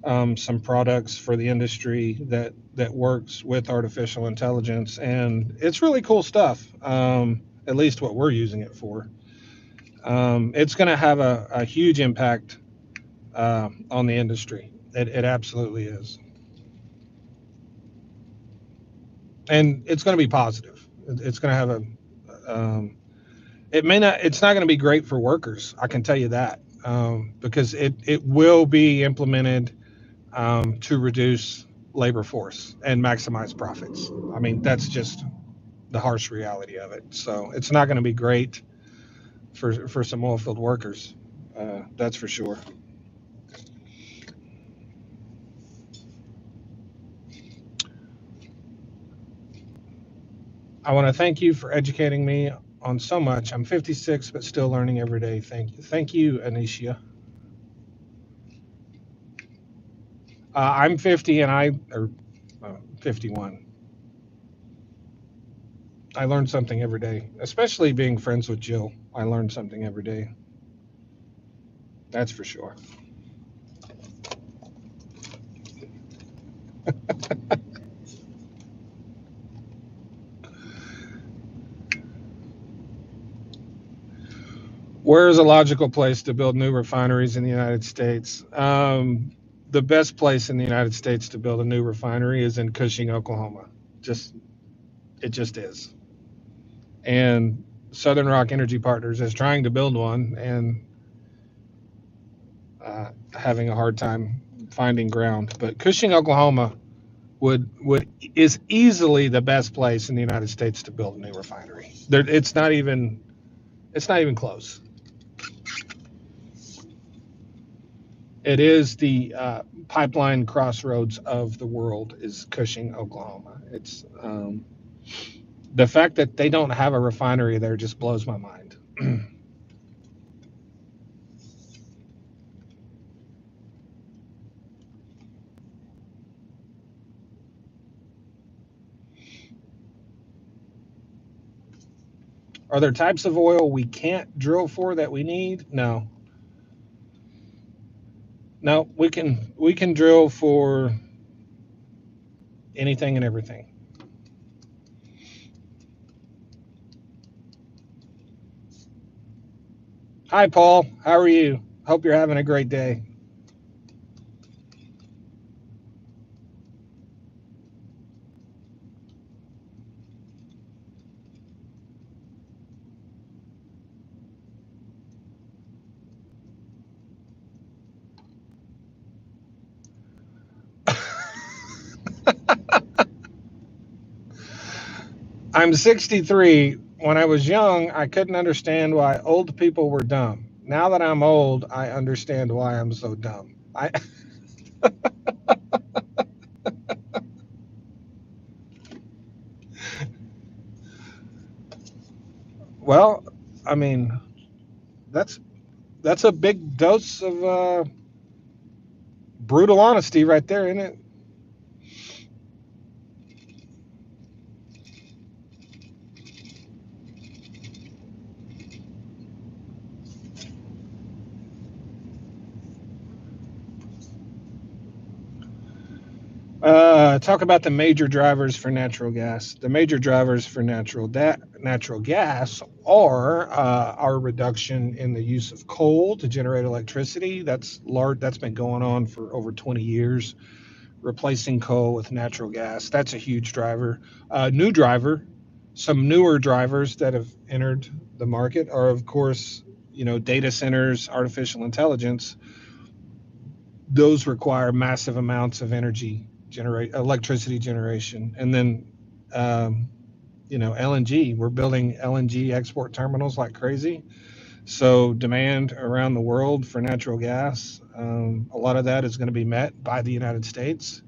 some products for the industry that works with artificial intelligence, and it's really cool stuff. At least what we're using it for. It's going to have a huge impact on the industry. It absolutely is, and it's going to be positive. It's going to have a it may not it's not going to be great for workers, I can tell you that, because it will be implemented to reduce labor force and maximize profits. I mean, that's just the harsh reality of it. So it's not going to be great for some oil field workers, that's for sure. I want to thank you for educating me on so much. I'm 56 but still learning every day. Thank you, Anisha. I'm 50 and I or 51. I learn something every day, especially being friends with Jill. I learn something every day. That's for sure. Where is a logical place to build new refineries in the United States? The best place in the United States to build a new refinery is in Cushing, Oklahoma. Just it just is. And Southern Rock Energy Partners is trying to build one and having a hard time finding ground. But Cushing, Oklahoma would is easily the best place in the United States to build a new refinery. It's not even close. It is the pipeline crossroads of the world is Cushing, Oklahoma. It's the fact that they don't have a refinery there just blows my mind. Are there types of oil we can't drill for that we need? No. No, we can drill for anything and everything. Hi Paul, how are you? Hope you're having a great day. I'm 63. When I was young, I couldn't understand why old people were dumb. Now that I'm old, I understand why I'm so dumb. Well, I mean, that's that's a big dose of brutal honesty right there, isn't it? Talk about the major drivers for natural gas. The major drivers for natural gas are our reduction in the use of coal to generate electricity. That's large. That's been going on for over 20 years. Replacing coal with natural gas. That's a huge driver. New driver. Some newer drivers that have entered the market are, of course, data centers, artificial intelligence. Those require massive amounts of energy generate electricity generation, and then LNG. We're building LNG export terminals like crazy, so demand around the world for natural gas, a lot of that is going to be met by the United States.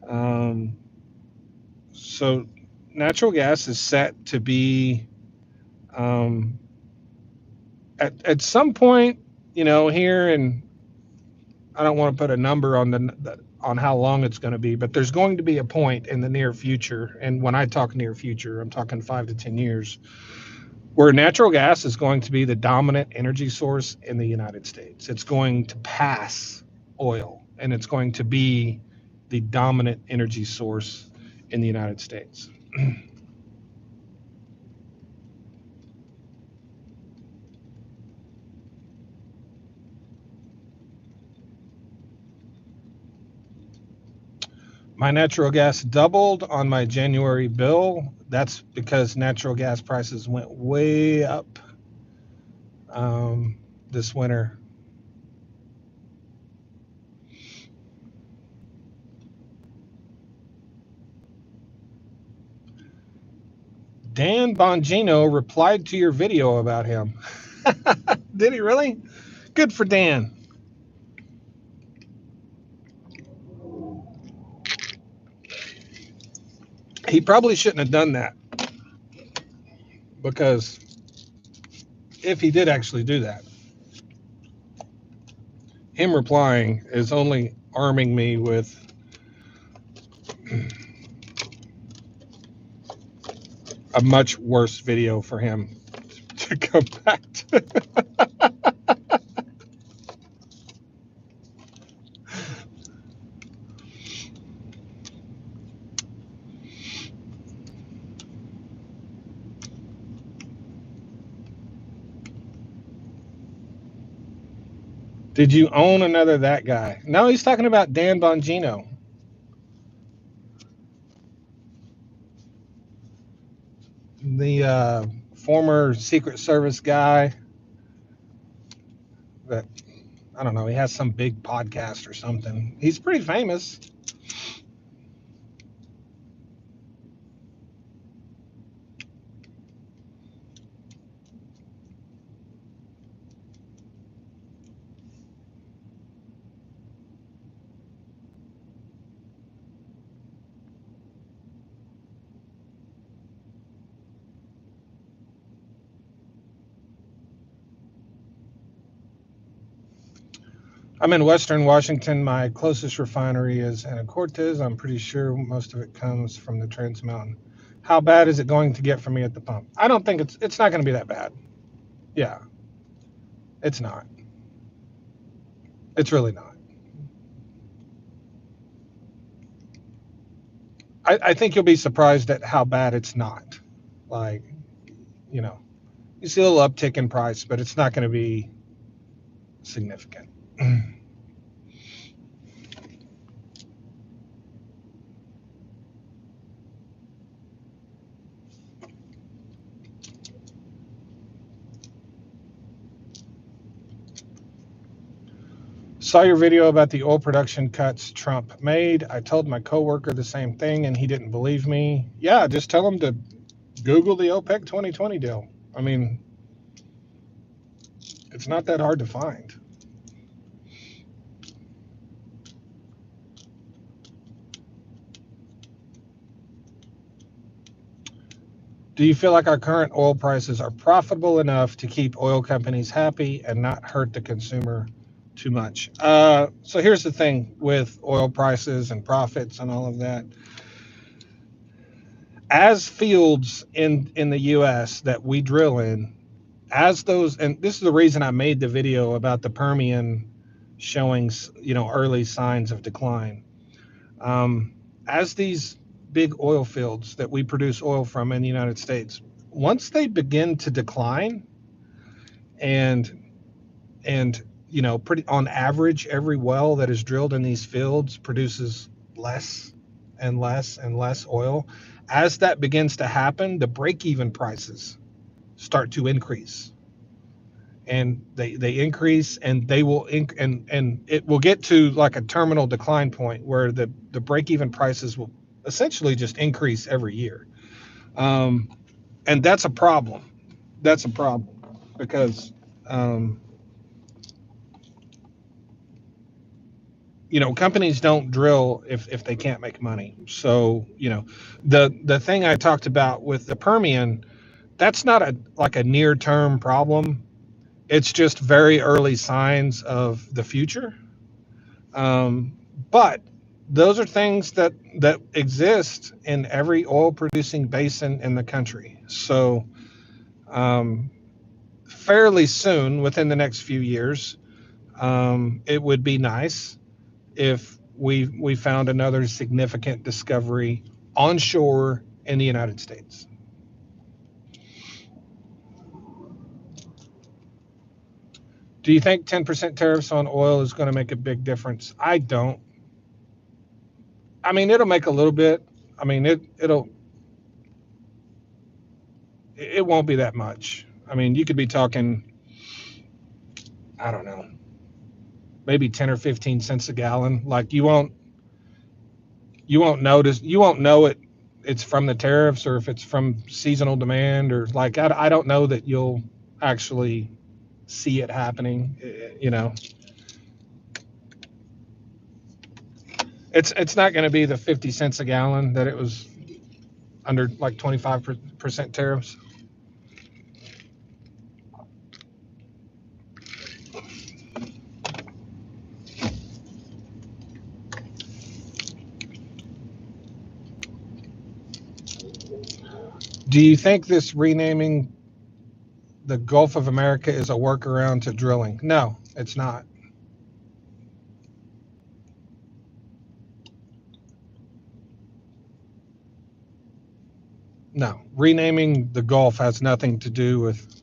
Um, so natural gas is set to be, um, at some point, here, and I don't want to put a number on on how long it's going to be, but there's going to be a point in the near future, and when I talk near future, I'm talking 5 to 10 years, where natural gas is going to be the dominant energy source in the United States. It's going to pass oil, and it's going to be the dominant energy source in the United States. My natural gas doubled on my January bill. That's because natural gas prices went way up this winter. Dan Bongino replied to your video about him. Did he really? Good for Dan. He probably shouldn't have done that, because if he did actually do that, him replying is only arming me with a much worse video for him to go back to. Did you own another that guy? No, he's talking about Dan Bongino, the former Secret Service guy that, I don't know, he has some big podcast or something. He's pretty famous. I'm in Western Washington. My closest refinery is Anacortes. I'm pretty sure most of it comes from the Trans Mountain. How bad is it going to get for me at the pump? I don't think it's not going to be that bad. Yeah, it's not. It's really not. I think you'll be surprised at how bad it's not. Like, you know, you see a little uptick in price, but it's not going to be significant. Saw your video about the oil production cuts Trump made. I told my coworker the same thing and he didn't believe me. Yeah, just tell him to Google the OPEC 2020 deal. I mean, it's not that hard to find. Do you feel like our current oil prices are profitable enough to keep oil companies happy and not hurt the consumer too much? So here's the thing with oil prices and profits and all of that. As fields in the US that we drill in, as those, and this is the reason I made the video about the Permian showing, early signs of decline. As these big oil fields that we produce oil from in the United States, once they begin to decline, and pretty on average, every well that is drilled in these fields produces less and less and less oil. As that begins to happen, the break-even prices start to increase, and they increase, and they will and it will get to like a terminal decline point where the break-even prices will essentially just increase every year. And that's a problem. That's a problem because um, companies don't drill if they can't make money. So the thing I talked about with the Permian, that's not a near term problem. It's just very early signs of the future. But those are things that exist in every oil producing basin in the country. So um, fairly soon, within the next few years, it would be nice if we found another significant discovery onshore in the United States. Do you think 10% tariffs on oil is going to make a big difference? I don't. I mean, it'll make a little bit. I mean, it won't be that much. I mean, you could be talking, I don't know, maybe 10 or 15 cents a gallon. Like you won't know it's from the tariffs or if it's from seasonal demand, or like I don't know that you'll actually see it happening. It's not going to be the 50 cents a gallon that it was under like 25% tariffs. Do you think this renaming the Gulf of America is a workaround to drilling? No, it's not. No, renaming the Gulf has nothing to do with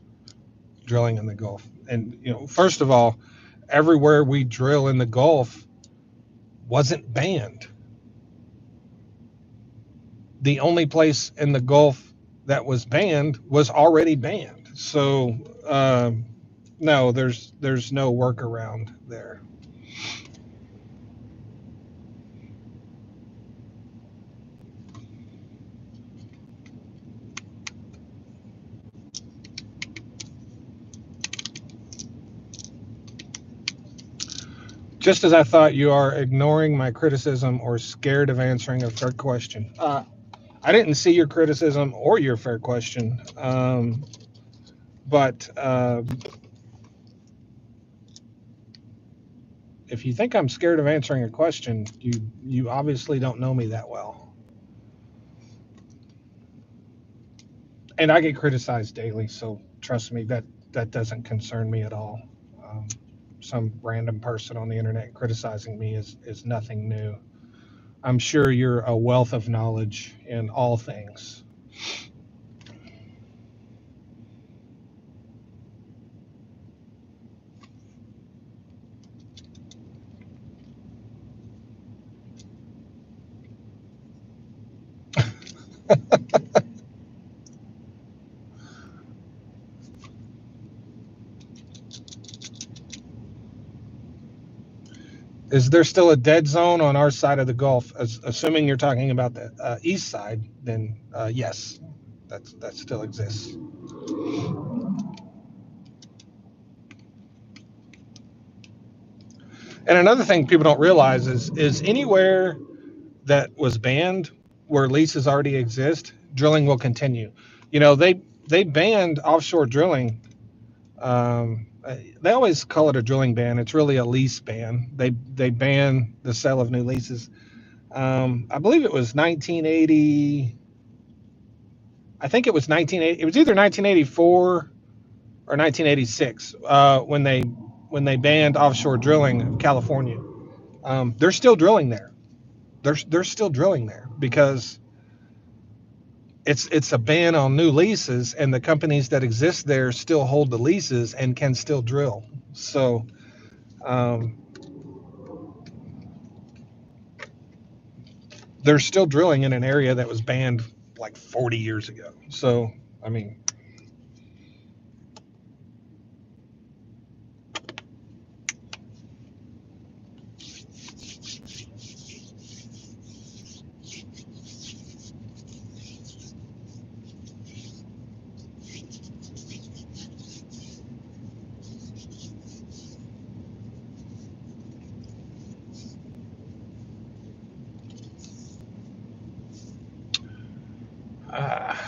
drilling in the Gulf. And first of all, everywhere we drill in the Gulf wasn't banned. The only place in the Gulf that was banned was already banned. So no, there's no workaround there. Just as I thought, you are ignoring my criticism or scared of answering a fair question. I didn't see your criticism or your fair question, but if you think I'm scared of answering a question, you obviously don't know me that well. And I get criticized daily, so trust me, that doesn't concern me at all. Um, some random person on the internet criticizing me is nothing new. I'm sure you're a wealth of knowledge in all things. Is there still a dead zone on our side of the Gulf? Assuming you're talking about the east side, then yes, that still exists. And another thing people don't realize is anywhere that was banned where leases already exist, drilling will continue. You know, they banned offshore drilling. They always call it a drilling ban. It's really a lease ban. They ban the sale of new leases. I believe it was 1980. I think it was 1980. It was either 1984 or 1986 when they banned offshore drilling in California. They're still drilling there. They're still drilling there because it's a ban on new leases, and the companies that exist there still hold the leases and can still drill. So um, they're still drilling in an area that was banned like 40 years ago. So I mean,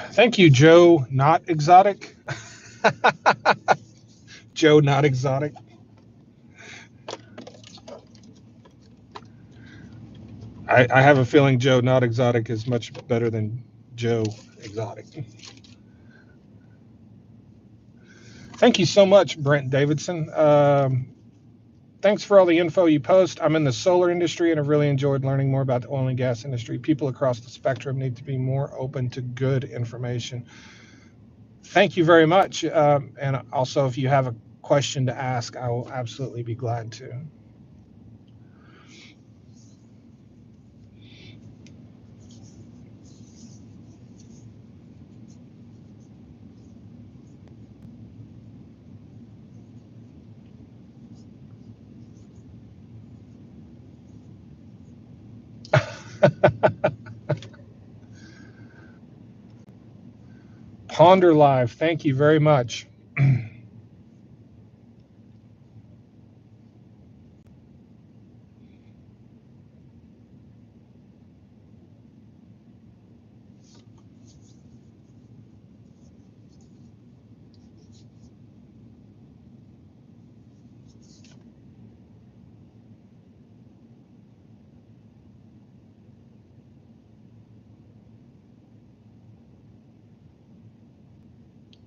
thank you, Joe. Not exotic. Joe, not exotic. I have a feeling Joe, not exotic, is much better than Joe exotic. Thank you so much, Brent Davidson. Thanks for all the info you post. I'm in the solar industry and I've really enjoyed learning more about the oil and gas industry. People across the spectrum need to be more open to good information. Thank you very much. And also, if you have a question to ask, I will absolutely be glad to. Ponder Live, thank you very much.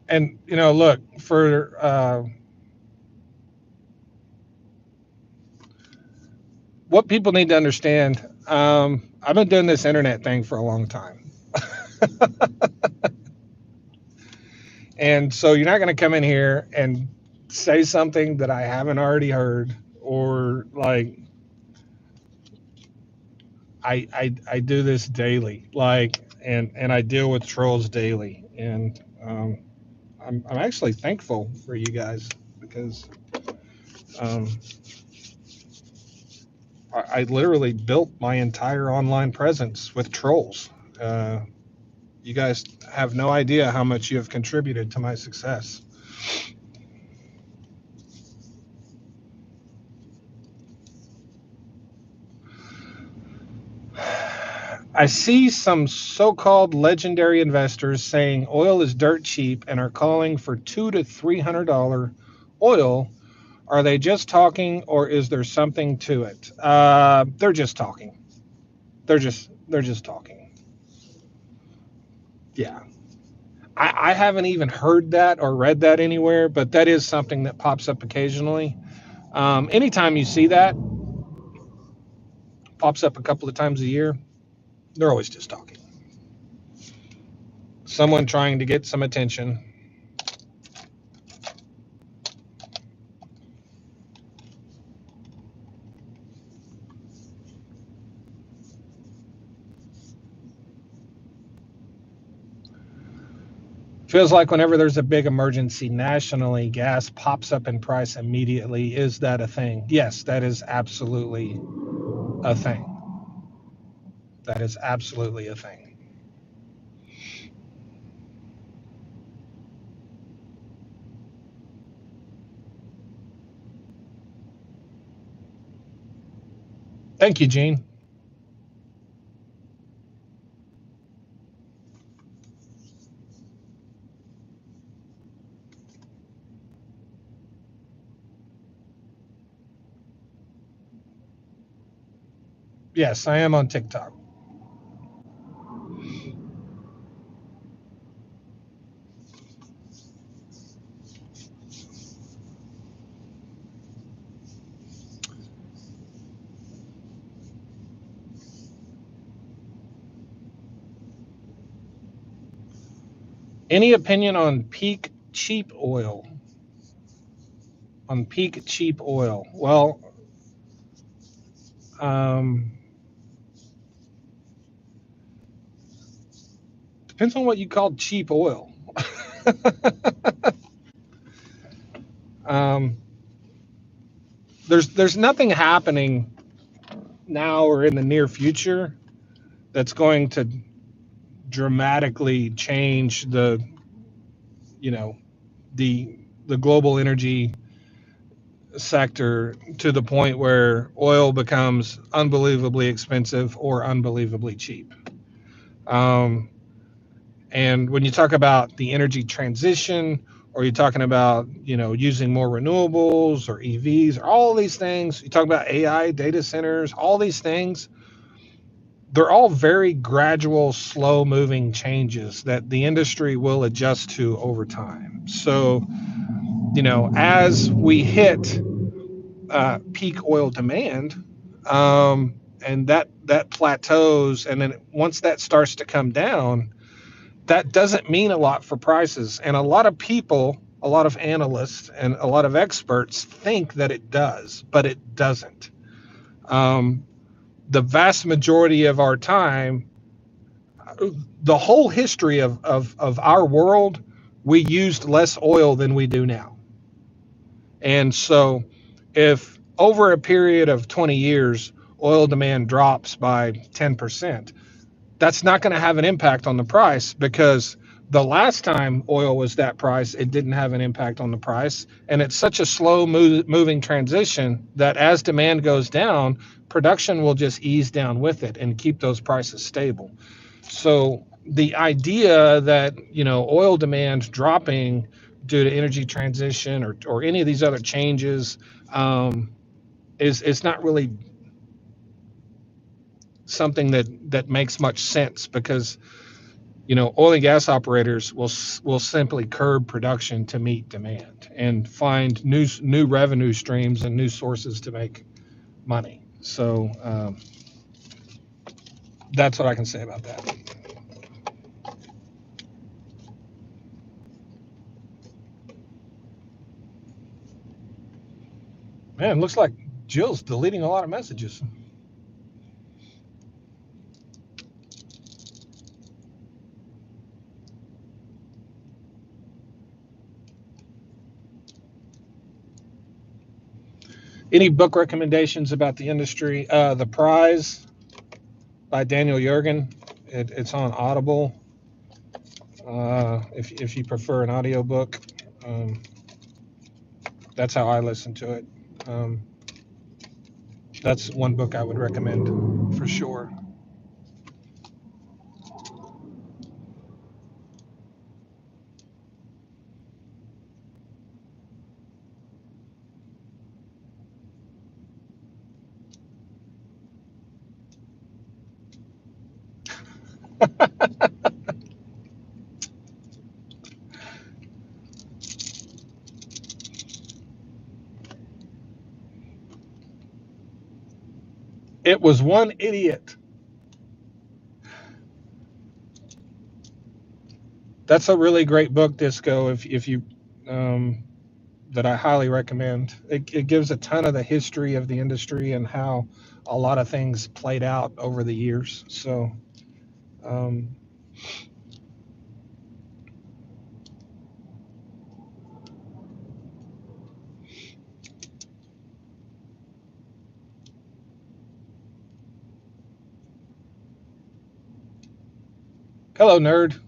And, you know, look, for what people need to understand, I've been doing this internet thing for a long time. And so you're not going to come in here and say something that I haven't already heard, or like I do this daily, like, and I deal with trolls daily, and I'm actually thankful for you guys because um, I literally built my entire online presence with trolls. Uh, you guys have no idea how much you have contributed to my success. I see some so-called legendary investors saying oil is dirt cheap and are calling for $200 to $300 oil. Are they just talking, or is there something to it? They're just talking. They're just talking. Yeah, I haven't even heard that or read that anywhere, but that is something that pops up occasionally. Anytime you see that, pops up a couple of times a year, they're always just talking. Someone trying to get some attention. Feels like whenever there's a big emergency nationally, gas pops up in price immediately. Is that a thing? Yes, that is absolutely a thing. That is absolutely a thing. Thank you, Gene. Yes, I am on TikTok. Any opinion on peak cheap oil? On peak cheap oil? Well, um, depends on what you call cheap oil. um, there's nothing happening now or in the near future that's going to dramatically change you know the global energy sector to the point where oil becomes unbelievably expensive or unbelievably cheap. Um, and when you talk about the energy transition, or you're talking about using more renewables or EVs or all these things, you talk about AI, data centers, all these things, they're all very gradual, slow moving changes that the industry will adjust to over time. So, as we hit peak oil demand, and that plateaus, and then once that starts to come down, that doesn't mean a lot for prices. And a lot of people, a lot of analysts, and a lot of experts think that it does, but it doesn't. Um, the vast majority of our time, the whole history of our world, we used less oil than we do now. And so if over a period of 20 years, oil demand drops by 10%, that's not going to have an impact on the price, because the last time oil was that price, it didn't have an impact on the price. And it's such a slow moving transition that as demand goes down, production will just ease down with it and keep those prices stable. So the idea that oil demand dropping due to energy transition or any of these other changes, is not really something that makes much sense, because oil and gas operators will simply curb production to meet demand and find new revenue streams and new sources to make money. So that's what I can say about that. Man, looks like Jill's deleting a lot of messages. Any book recommendations about the industry? The Prize by Daniel Yergin. It's on Audible. If you prefer an audiobook, um, that's how I listen to it. Um, that's one book I would recommend for sure. It was one idiot. That's a really great book, Disco. If you that I highly recommend. It gives a ton of the history of the industry and how a lot of things played out over the years. So, um, hello, nerd.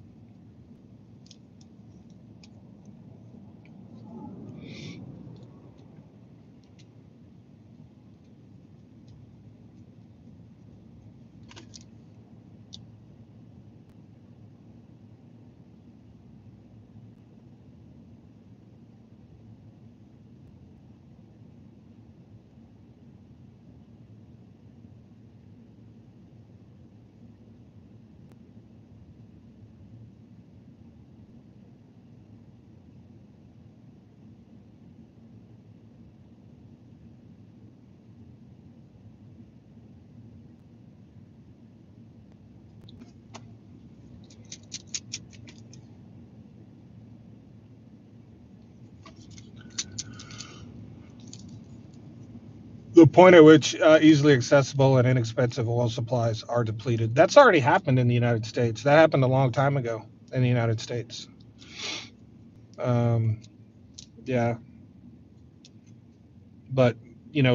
The point at which easily accessible and inexpensive oil supplies are depleted. That's already happened in the United States. That happened a long time ago in the United States. Um, yeah, but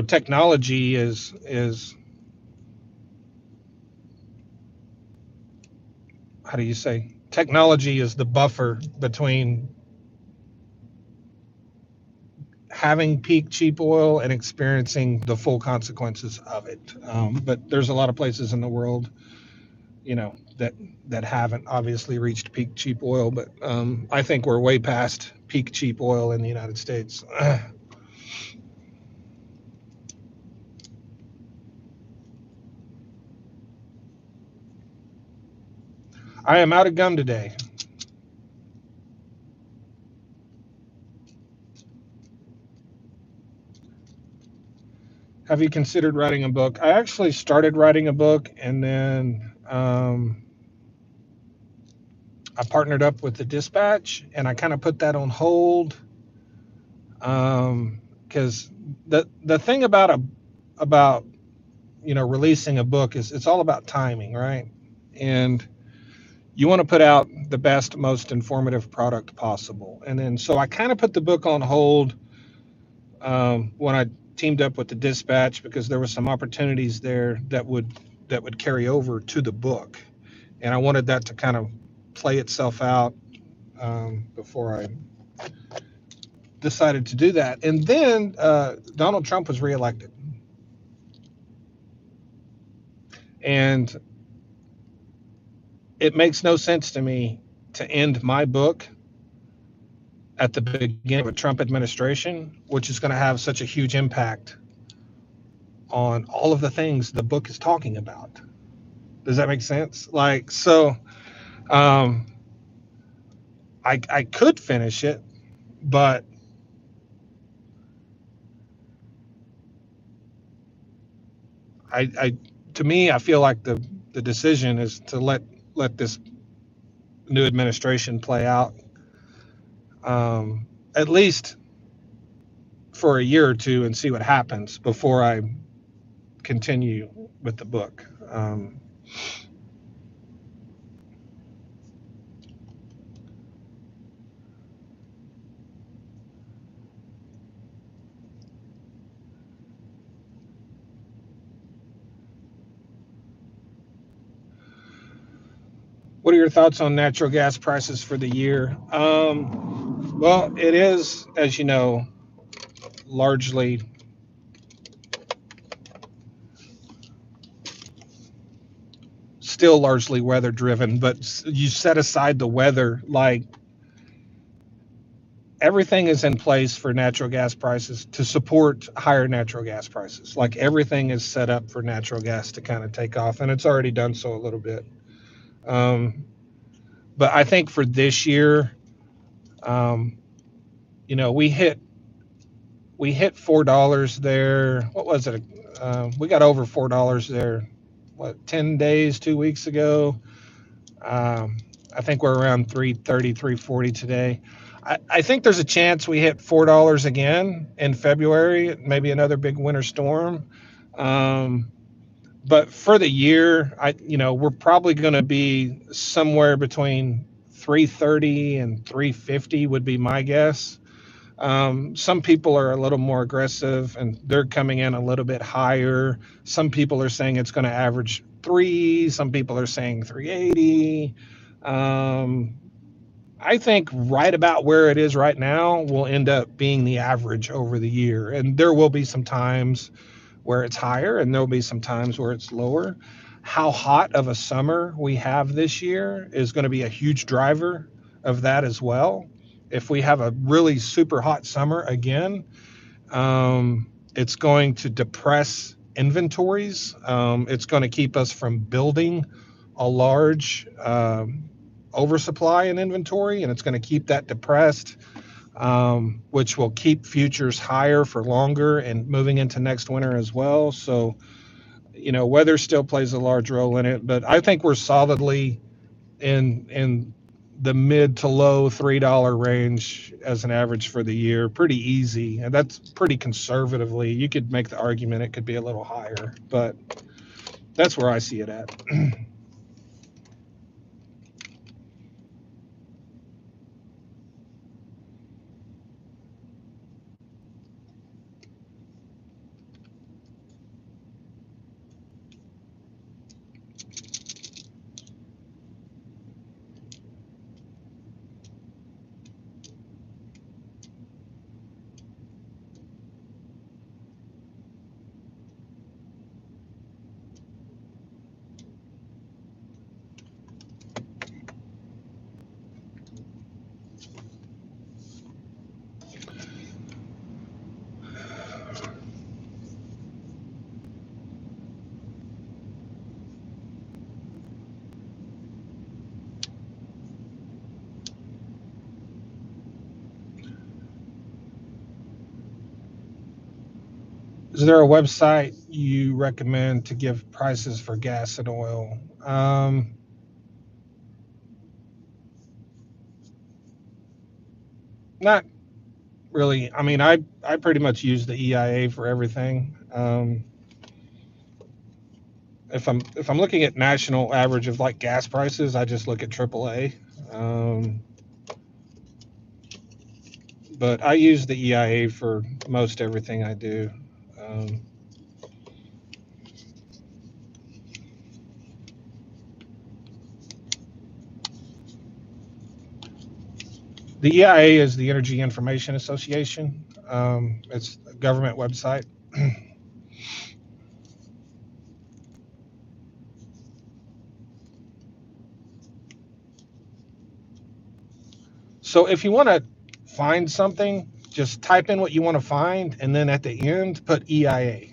technology is how do you say? Technology is the buffer between having peak cheap oil and experiencing the full consequences of it. But there's a lot of places in the world, that haven't obviously reached peak cheap oil. But I think we're way past peak cheap oil in the United States. I am out of gum today. Have you considered writing a book? I actually started writing a book, and then I partnered up with the Dispatch, and I kind of put that on hold because the thing about releasing a book is it's all about timing, right? And you want to put out the best, most informative product possible. And then so I kind of put the book on hold when I teamed up with the Dispatch because there were some opportunities there that would carry over to the book, and I wanted that to kind of play itself out before I decided to do that. And then Donald Trump was reelected, and it makes no sense to me to end my book at the beginning of a Trump administration, which is going to have such a huge impact on all of the things the book is talking about. Does that make sense? Like, so um, I could finish it, but I to me, I feel like the decision is to let this new administration play out, at least for a year or two and see what happens before I continue with the book. What are your thoughts on natural gas prices for the year? Well, it is, as you know, largely still largely weather driven, but you set aside the weather, like everything is in place for natural gas prices to support higher natural gas prices. Like everything is set up for natural gas to kind of take off, and it's already done so a little bit. Um, but I think for this year, um, we hit $4 there. What was it? We got over $4 there. What, 10 days, 2 weeks ago? I think we're around 330, 340 today. I think there's a chance we hit $4 again in February, maybe another big winter storm. But for the year, we're probably going to be somewhere between 330 and 350 would be my guess. Some people are a little more aggressive and they're coming in a little bit higher. Some people are saying it's going to average 3. Some people are saying 380. I think right about where it is right now will end up being the average over the year. And there will be some times where it's higher and there'll be some times where it's lower. How hot of a summer we have this year is going to be a huge driver of that as well. If we have a really super hot summer again, it's going to depress inventories. It's going to keep us from building a large oversupply in inventory, and it's going to keep that depressed, which will keep futures higher for longer and moving into next winter as well. So, weather still plays a large role in it, but I think we're solidly in the mid to low $3 range as an average for the year. Pretty easy, and that's pretty conservatively. You could make the argument it could be a little higher, but that's where I see it at. Is there a website you recommend to give prices for gas and oil? Not really. I mean, I pretty much use the EIA for everything. If I'm looking at national average of like gas prices, I just look at AAA. Um, but I use the EIA for most everything I do. Um, the EIA is the Energy Information Association. It's a government website. So if you want to find something, just type in what you want to find, and then at the end put EIA,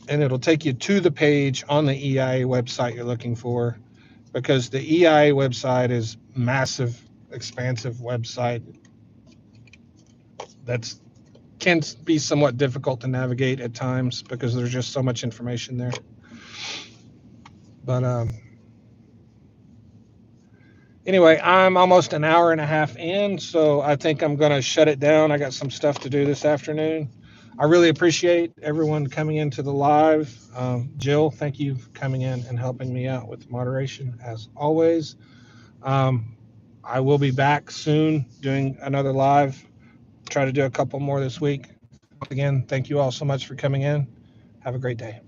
and it'll take you to the page on the EIA website you're looking for, because the EIA website is massive, expansive website that's can be somewhat difficult to navigate at times because there's just so much information there. But Anyway, I'm almost an hour and a half in, so I think I'm going to shut it down. I got some stuff to do this afternoon. I really appreciate everyone coming into the live. Jill, thank you for coming in and helping me out with moderation as always. Um, I will be back soon doing another live. Try to do a couple more this week. Once again, thank you all so much for coming in. Have a great day.